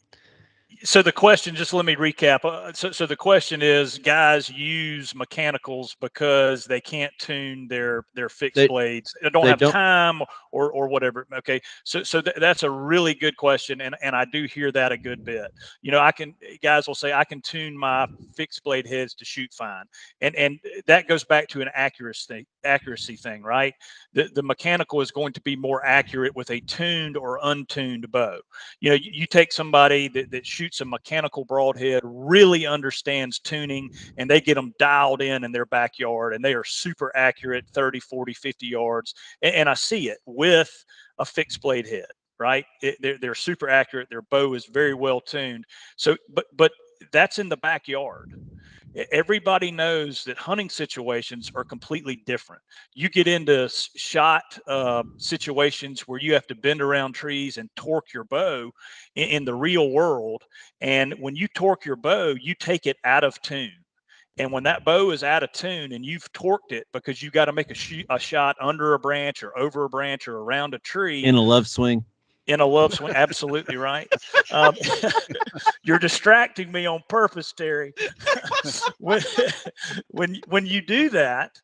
Speaker 4: So the question, just let me recap. So the question is, guys use mechanicals because they can't tune their fixed blades. They don't have time or whatever. Okay. So that's a really good question. And I do hear that a good bit. Guys will say, I can tune my fixed blade heads to shoot fine. And that goes back to an accuracy thing, right? The mechanical is going to be more accurate with a tuned or untuned bow. You take somebody that shoots a mechanical broadhead, really understands tuning, and they get them dialed in their backyard, and they are super accurate 30, 40, 50 yards. And I see it with a fixed blade head, right? They're super accurate. Their bow is very well tuned. So, but that's in the backyard. Everybody knows that hunting situations are completely different. You get into shot situations where you have to bend around trees and torque your bow in the real world. And when you torque your bow, you take it out of tune. And when that bow is out of tune and you've torqued it because you got to make a shot under a branch or over a branch or around a tree.
Speaker 3: In a love swing.
Speaker 4: Absolutely right. You're distracting me on purpose, Terry. when you do that,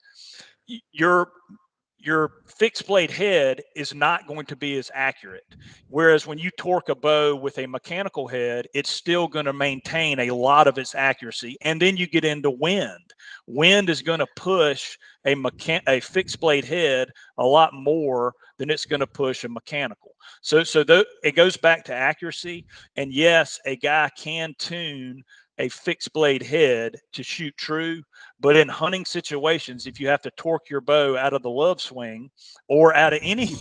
Speaker 4: your fixed blade head is not going to be as accurate. Whereas when you torque a bow with a mechanical head, it's still going to maintain a lot of its accuracy. And then you get into wind. Wind is going to push a fixed blade head a lot more than it's going to push a mechanical. So it goes back to accuracy. And yes, a guy can tune a fixed blade head to shoot true, but in hunting situations, if you have to torque your bow out of the love swing or out of any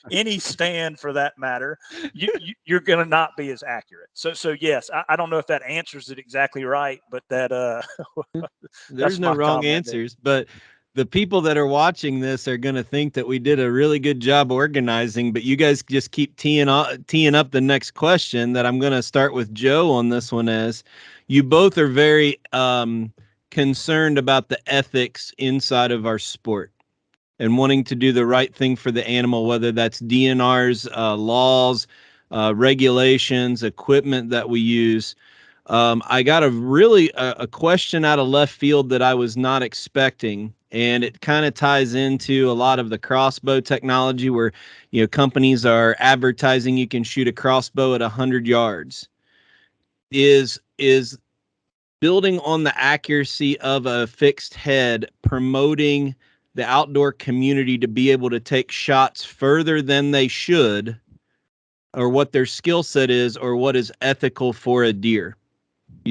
Speaker 4: any stand for that matter, you're going to not be as accurate. So yes, I don't know if that answers it exactly right, but that
Speaker 3: There's no wrong answers, but the people that are watching this are going to think that we did a really good job organizing, but you guys just keep teeing up the next question that I'm going to start with Joe on this one. As you both are very concerned about the ethics inside of our sport and wanting to do the right thing for the animal, whether that's DNR's laws, regulations, equipment that we use. I got a question out of left field that I was not expecting, and it kind of ties into a lot of the crossbow technology where, companies are advertising you can shoot a crossbow at 100 yards. Is building on the accuracy of a fixed head, promoting the outdoor community to be able to take shots further than they should, or what their skill set is, or what is ethical for a deer?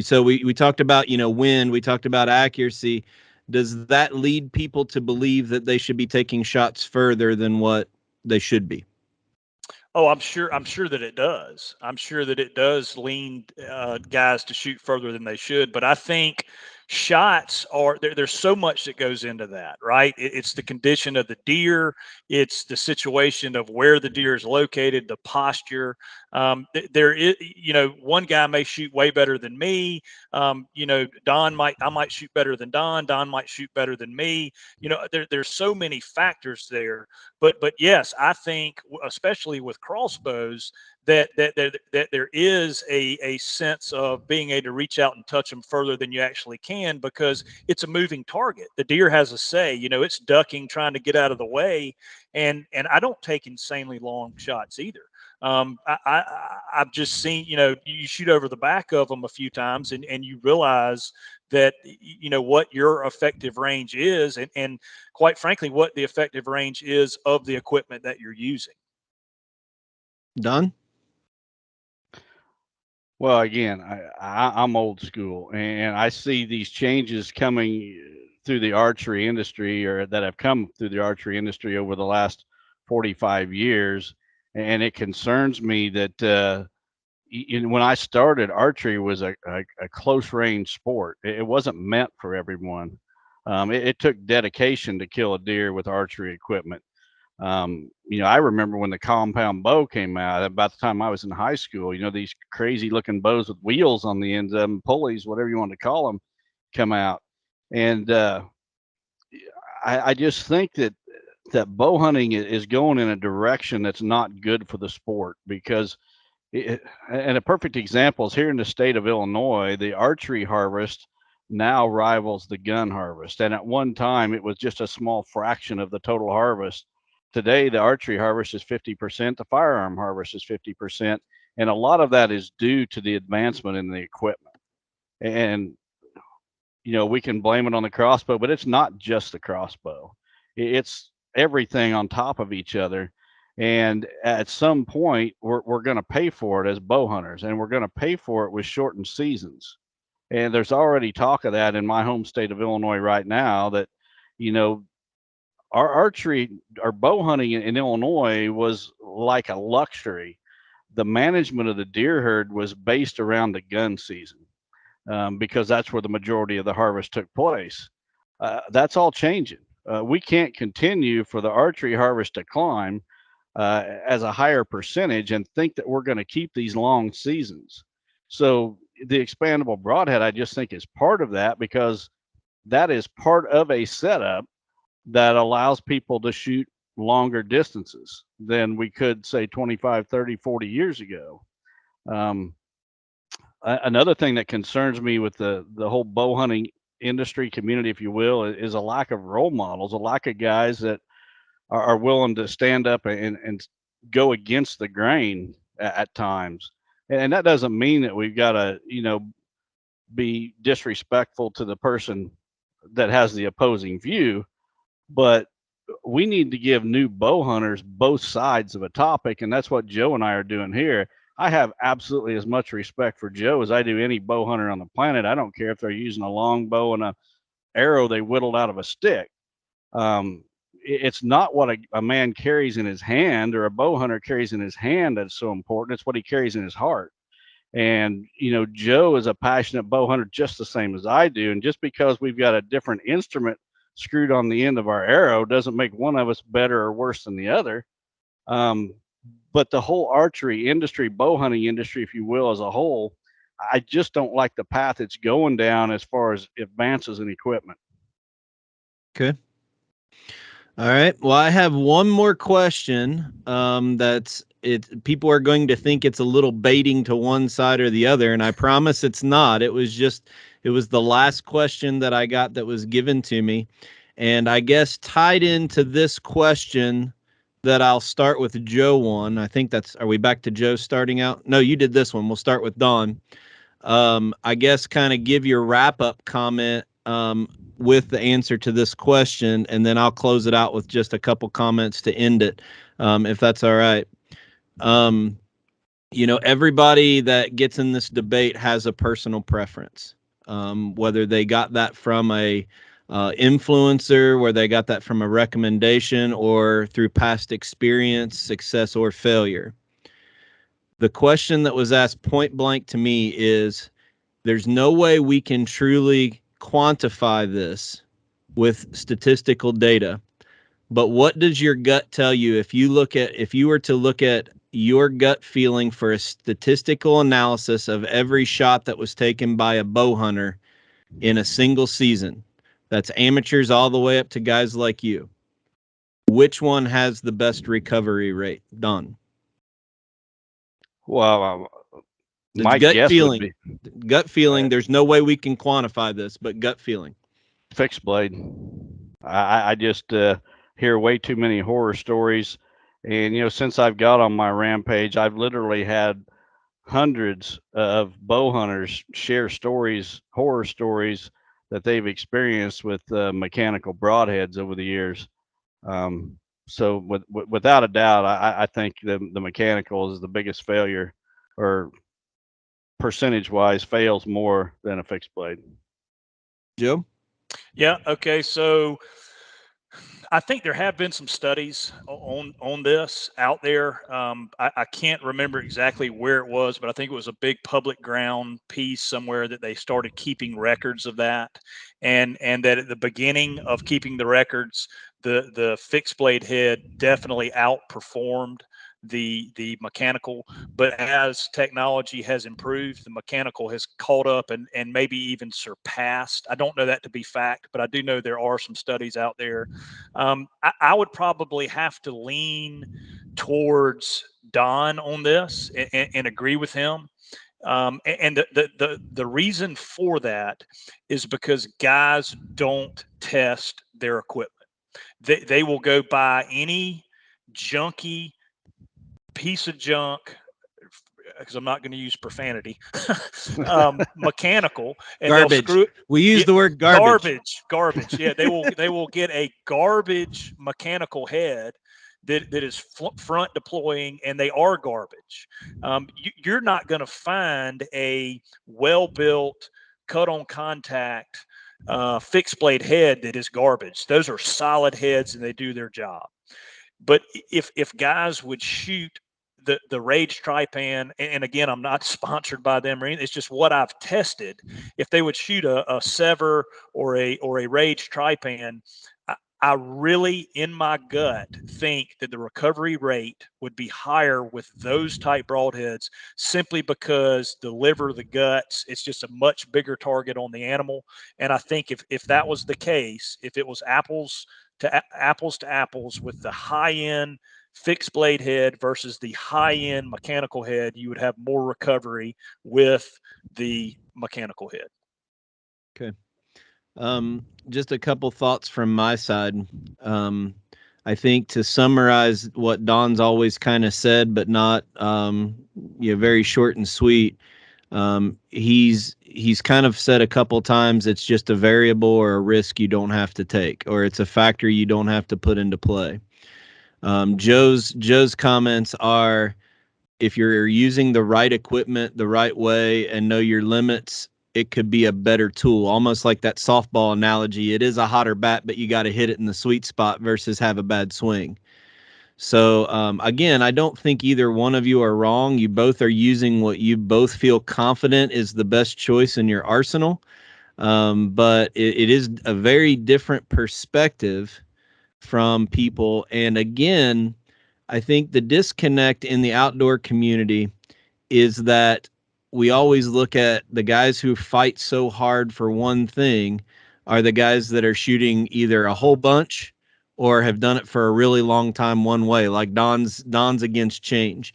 Speaker 3: So we talked about, wind, we talked about accuracy. Does that lead people to believe that they should be taking shots further than what they should be?
Speaker 4: Oh, I'm sure that it does. I'm sure that it does lean guys to shoot further than they should. But I think shots are there's so much that goes into that, right? It's the condition of the deer, it's the situation of where the deer is located, the posture. There is, one guy may shoot way better than me. I might shoot better than Don. Don might shoot better than me. There's so many factors there. But yes, I think especially with crossbows that there is a sense of being able to reach out and touch them further than you actually can, because it's a moving target. The deer has a say, it's ducking, trying to get out of the way, and I don't take insanely long shots either. I've just seen, you shoot over the back of them a few times and you realize that, what your effective range is, and quite frankly, what the effective range is of the equipment that you're using.
Speaker 3: Don?
Speaker 5: Well, again, I'm old school, and I see these changes coming through the archery industry, or that have come through the archery industry over the last 45 years. And it concerns me that when I started, archery was a close range sport. It wasn't meant for everyone. It took dedication to kill a deer with archery equipment. I remember when the compound bow came out, about the time I was in high school, these crazy looking bows with wheels on the ends of them, pulleys, whatever you want to call them, come out. And I just think that bow hunting is going in a direction that's not good for the sport, because and a perfect example is here in the state of Illinois, the archery harvest now rivals the gun harvest. And at one time, it was just a small fraction of the total harvest. Today, the archery harvest is 50%, the firearm harvest is 50%. And a lot of that is due to the advancement in the equipment. And, we can blame it on the crossbow, but it's not just the crossbow. It's everything on top of each other. And at some point, we're going to pay for it as bow hunters, and we're going to pay for it with shortened seasons. And there's already talk of that in my home state of Illinois right now, that, our bow hunting in Illinois was like a luxury. The management of the deer herd was based around the gun season, because that's where the majority of the harvest took place. That's all changing. We can't continue for the archery harvest to climb as a higher percentage and think that we're going to keep these long seasons. So the expandable broadhead, I just think, is part of that, because that is part of a setup that allows people to shoot longer distances than we could, say, 25, 30, 40 years ago. Another thing that concerns me with the whole bow hunting industry community, if you will, is a lack of role models, a lack of guys that are willing to stand up and go against the grain at times. And that doesn't mean that we've got to, be disrespectful to the person that has the opposing view, but we need to give new bow hunters both sides of a topic. And that's what Joe and I are doing here. I have absolutely as much respect for Joe as I do any bow hunter on the planet. I don't care if they're using a long bow and a arrow they whittled out of a stick. It's not what a man carries in his hand or a bow hunter carries in his hand that's so important. It's what he carries in his heart. And, Joe is a passionate bow hunter just the same as I do. And just because we've got a different instrument screwed on the end of our arrow doesn't make one of us better or worse than the other. But the whole archery industry, bow hunting industry, if you will, as a whole, I just don't like the path it's going down as far as advances in equipment.
Speaker 3: Okay. All right. Well, I have one more question. People are going to think it's a little baiting to one side or the other, and I promise it's not. It was the last question that I got that was given to me. And I guess tied into this question that I'll start with Joe on. Are we back to Joe starting out? No, you did this one. We'll start with Don. I guess kind of give your wrap up comment with the answer to this question, and then I'll close it out with just a couple comments to end it, if that's all right. Everybody that gets in this debate has a personal preference, whether they got that from a influencer, where they got that from a recommendation, or through past experience, success, or failure. The question that was asked point blank to me is, there's no way we can truly quantify this with statistical data, but what does your gut tell you if you were to look at your gut feeling for a statistical analysis of every shot that was taken by a bow hunter in a single season? That's amateurs all the way up to guys like you. Which one has the best recovery rate? Don.
Speaker 5: Well,
Speaker 3: my gut feeling. Gut feeling. There's no way we can quantify this, but gut feeling.
Speaker 5: Fixed blade. I just hear way too many horror stories, and since I've got on my rampage, I've literally had hundreds of bow hunters share horror stories that they've experienced with mechanical broadheads over the years. So without a doubt, I think the mechanical is the biggest failure, or percentage-wise fails more than a fixed blade.
Speaker 3: Joe?
Speaker 4: Yeah. Okay. So I think there have been some studies on this out there. I can't remember exactly where it was, but I think it was a big public ground piece somewhere that they started keeping records of that, and that at the beginning of keeping the records, the fixed blade head definitely outperformed the mechanical, but as technology has improved, the mechanical has caught up and maybe even surpassed. I don't know that to be fact, but I do know there are some studies out there. I would probably have to lean towards Don on this and agree with him. And the reason for that is because guys don't test their equipment. They will go buy any junky piece of junk, because I'm not going to use profanity, mechanical, and
Speaker 3: garbage.
Speaker 4: They'll screw.
Speaker 3: We use the word garbage.
Speaker 4: Garbage. Yeah, they will get a garbage mechanical head that is front deploying, and they are garbage. You're not going to find a well-built, cut-on contact fixed blade head that is garbage. Those are solid heads, and they do their job. But if guys would shoot the Rage Trypan, and again, I'm not sponsored by them or anything, it's just what I've tested. If they would shoot a Sever or a Rage Trypan, I really, in my gut, think that the recovery rate would be higher with those type broadheads, simply because the liver, the guts, it's just a much bigger target on the animal. And I think if that was the case, if it was apples to apples with the high-end fixed blade head versus the high-end mechanical head, you would have more recovery with the mechanical head.
Speaker 3: Okay. Just a couple thoughts from my side. Um, I think to summarize what Don's always kind of said, but not very short and sweet. He's kind of said a couple times it's just a variable or a risk you don't have to take, or it's a factor you don't have to put into play. Joe's comments are, if you're using the right equipment the right way and know your limits, it could be a better tool. Almost like that softball analogy. It is a hotter bat, but you got to hit it in the sweet spot versus have a bad swing. So again, I don't think either one of you are wrong. You both are using what you both feel confident is the best choice in your arsenal. But it is a very different perspective from people. And again, I think the disconnect in the outdoor community is that we always look at the guys who fight so hard for one thing are the guys that are shooting either a whole bunch or have done it for a really long time one way, like Don's against change.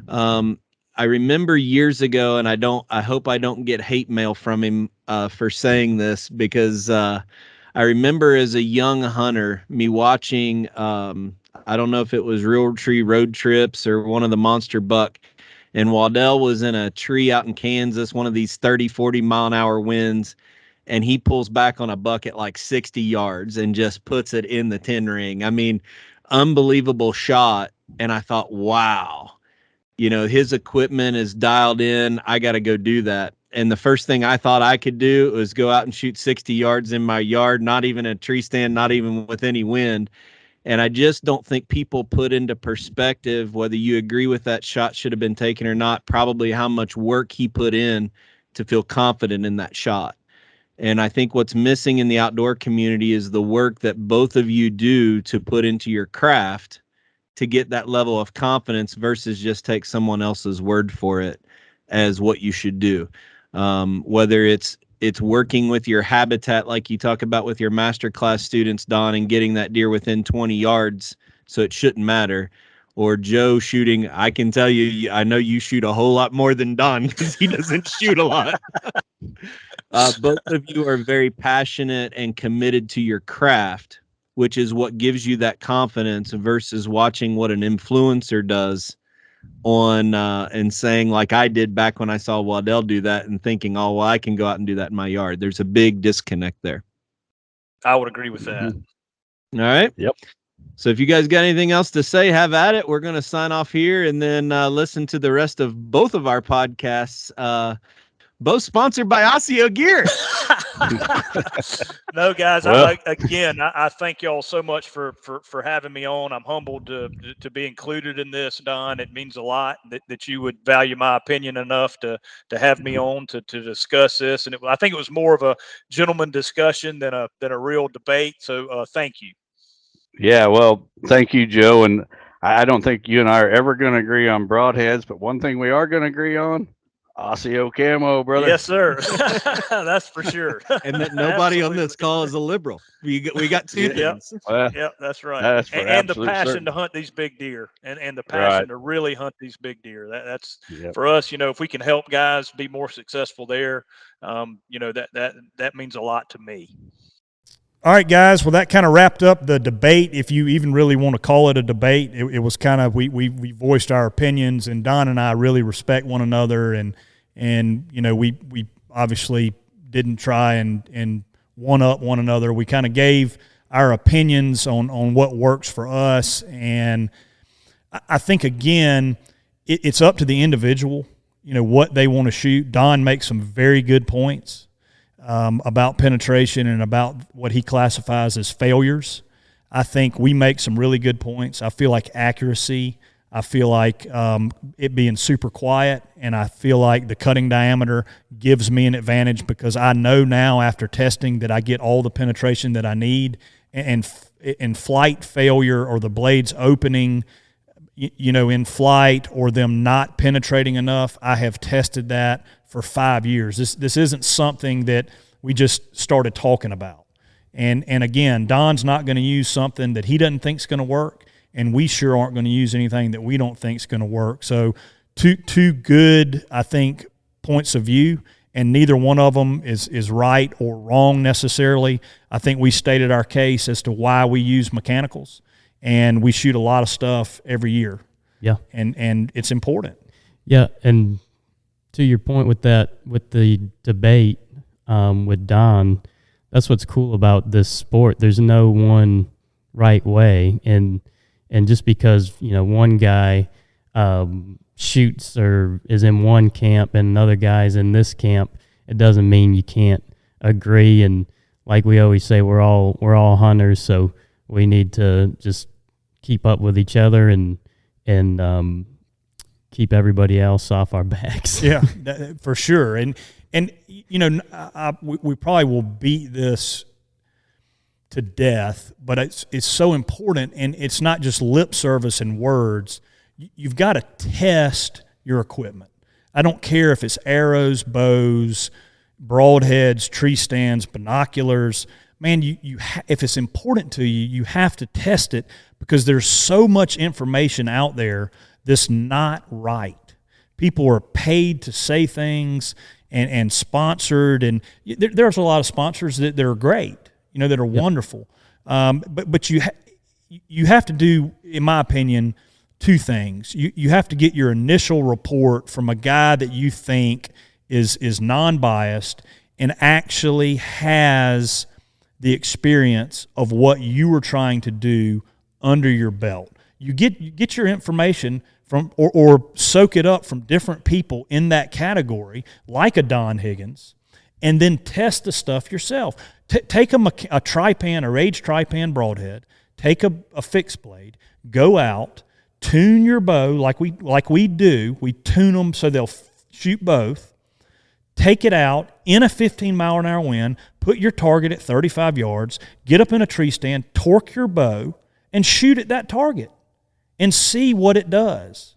Speaker 3: I remember years ago, and I hope I don't get hate mail from him for saying this, because I remember as a young hunter, me watching, I don't know if it was Real Tree Road Trips or one of the Monster Buck, and Waddell was in a tree out in Kansas, one of these 30, 40 mile an hour winds, and he pulls back on a buck at like 60 yards and just puts it in the 10 ring. I mean, unbelievable shot. And I thought, wow, his equipment is dialed in. I got to go do that. And the first thing I thought I could do was go out and shoot 60 yards in my yard, not even a tree stand, not even with any wind. And I just don't think people put into perspective, whether you agree with that shot should have been taken or not, probably how much work he put in to feel confident in that shot. And I think what's missing in the outdoor community is the work that both of you do to put into your craft to get that level of confidence versus just take someone else's word for it as what you should do. Whether it's working with your habitat, like you talk about with your masterclass students, Don, and getting that deer within 20 yards, so it shouldn't matter. Or Joe shooting, I can tell you, I know you shoot a whole lot more than Don because he doesn't shoot a lot. Both of you are very passionate and committed to your craft, which is what gives you that confidence versus watching what an influencer does on and saying, like I did back when I saw Waddell do that, and thinking, oh, well, I can go out and do that in my yard. There's a big disconnect there.
Speaker 4: I would agree with that.
Speaker 3: All right.
Speaker 5: Yep.
Speaker 3: So if you guys got anything else to say, have at it. We're going to sign off here and then listen to the rest of both of our podcasts, both sponsored by Osseo Gear.
Speaker 4: No, guys.
Speaker 5: Well,
Speaker 4: I thank y'all so much for having me on. I'm humbled to be included in this, Don. It means a lot that you would value my opinion enough to have me on to discuss this. And I think it was more of a gentleman discussion than a real debate. So thank you.
Speaker 5: yeah, well, thank you, Joe. And I don't think you and I are ever going to agree on broadheads, but one thing we are going to agree on, Osseo camo, brother.
Speaker 4: Yes, sir. That's for sure.
Speaker 3: And that nobody on this call is a liberal. We got two things.
Speaker 4: Yep, that's right.
Speaker 5: That's
Speaker 4: and the passion
Speaker 5: certain.
Speaker 4: to hunt these big deer, and the passion to really hunt these big deer. That's for us. If we can help guys be more successful there, that means a lot to me.
Speaker 1: All right, guys. Well, that kind of wrapped up the debate, if you even really want to call it a debate. It was kind of, we voiced our opinions, and Don and I really respect one another, and we obviously didn't try and one up one another. We kind of gave our opinions on what works for us, and I think, again, it's up to the individual, what they want to shoot. Don makes some very good points about penetration and about what he classifies as failures. I think we make some really good points. I feel like accuracy. I feel like it being super quiet, and I feel like the cutting diameter gives me an advantage because I know now after testing that I get all the penetration that I need. And in flight failure or the blades opening, in flight, or them not penetrating enough, I have tested that for 5 years. This isn't something that we just started talking about. And again, Don's not going to use something that he doesn't think is going to work, and we sure aren't going to use anything that we don't think is going to work. So two good, I think, points of view, and neither one of them is right or wrong necessarily. I think we stated our case as to why we use mechanicals, and we shoot a lot of stuff every year.
Speaker 2: Yeah.
Speaker 1: And it's important.
Speaker 2: Yeah, and to your point with that, with the debate with Don, that's what's cool about this sport. There's no one right way, and just because one guy shoots or is in one camp and another guy's in this camp, it doesn't mean you can't agree. And like we always say, we're all hunters, so we need to just keep up with each other and keep everybody else off our backs.
Speaker 1: Yeah, for sure. And we probably will beat this to death, but it's so important, and it's not just lip service and words. You've got to test your equipment. I don't care if it's arrows, bows, broadheads, tree stands, binoculars. Man, if it's important to you, you have to test it, because there's so much information out there that's not right. People are paid to say things and sponsored, and there's a lot of sponsors that are great, that are wonderful. But you have to do, in my opinion, two things. You have to get your initial report from a guy that you think is non-biased and actually has the experience of what you were trying to do under your belt. You get your information from or soak it up from different people in that category, like a Don Higgins, and then test the stuff yourself. Take a Trypan, a Rage Trypan broadhead, take a fixed blade, go out, tune your bow like we do. We tune them so they'll shoot both. Take it out in a 15-mile-an-hour wind, put your target at 35 yards, get up in a tree stand, torque your bow, and shoot at that target and see what it does.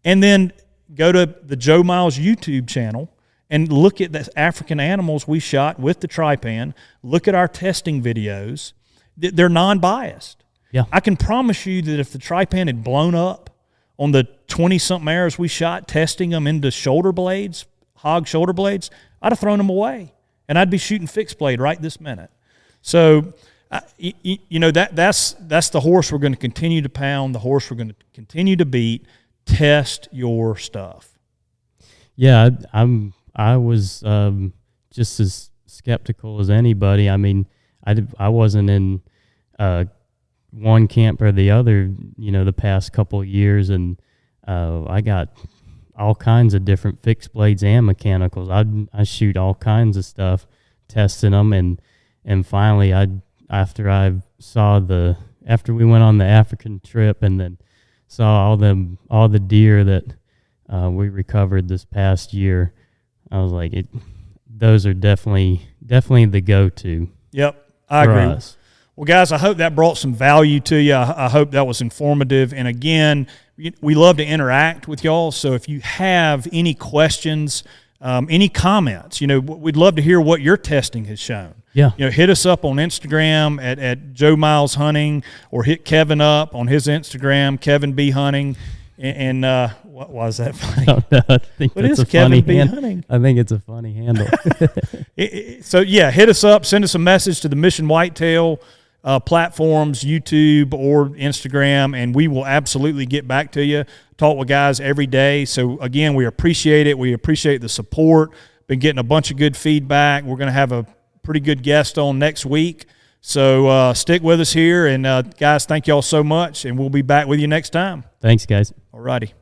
Speaker 1: And then go to the Joe Miles YouTube channel and look at the African animals we shot with the Trypan. Look at our testing videos. They're non-biased.
Speaker 2: Yeah.
Speaker 1: I can promise you that if the Trypan had blown up on the 20-something arrows we shot testing them into shoulder blades, hog shoulder blades, I'd have thrown them away, and I'd be shooting fixed blade right this minute. So, that's the horse we're going to continue to pound, the horse we're going to continue to beat. Test your stuff.
Speaker 2: Yeah, I was just as skeptical as anybody. I mean, I wasn't in one camp or the other, the past couple of years, and I got all kinds of different fixed blades and mechanicals. I shoot all kinds of stuff, testing them, and finally after we went on the African trip and then saw all the deer that we recovered this past year, I was like, those are definitely the go-to.
Speaker 1: Yep, I agree.
Speaker 2: Us.
Speaker 1: Well, guys, I hope that brought some value to you. I hope that was informative. And again, we love to interact with y'all. So if you have any questions, any comments, we'd love to hear what your testing has shown.
Speaker 2: Yeah.
Speaker 1: Hit us up on Instagram at Joe Miles Hunting, or hit Kevin up on his Instagram, Kevin B Hunting. And why is that funny?
Speaker 2: I think
Speaker 1: What
Speaker 2: that's
Speaker 1: is
Speaker 2: a
Speaker 1: Kevin
Speaker 2: funny
Speaker 1: B Hunting?
Speaker 2: I think it's a funny handle.
Speaker 1: So yeah, hit us up, send us a message to the Mission Whitetail platforms, YouTube or Instagram, and we will absolutely get back to you. Talk with guys every day. So again, we appreciate it. We appreciate the support. Been getting a bunch of good feedback. We're going to have a pretty good guest on next week. So stick with us here. And guys, thank y'all so much. And we'll be back with you next time.
Speaker 2: Thanks, guys.
Speaker 1: All righty.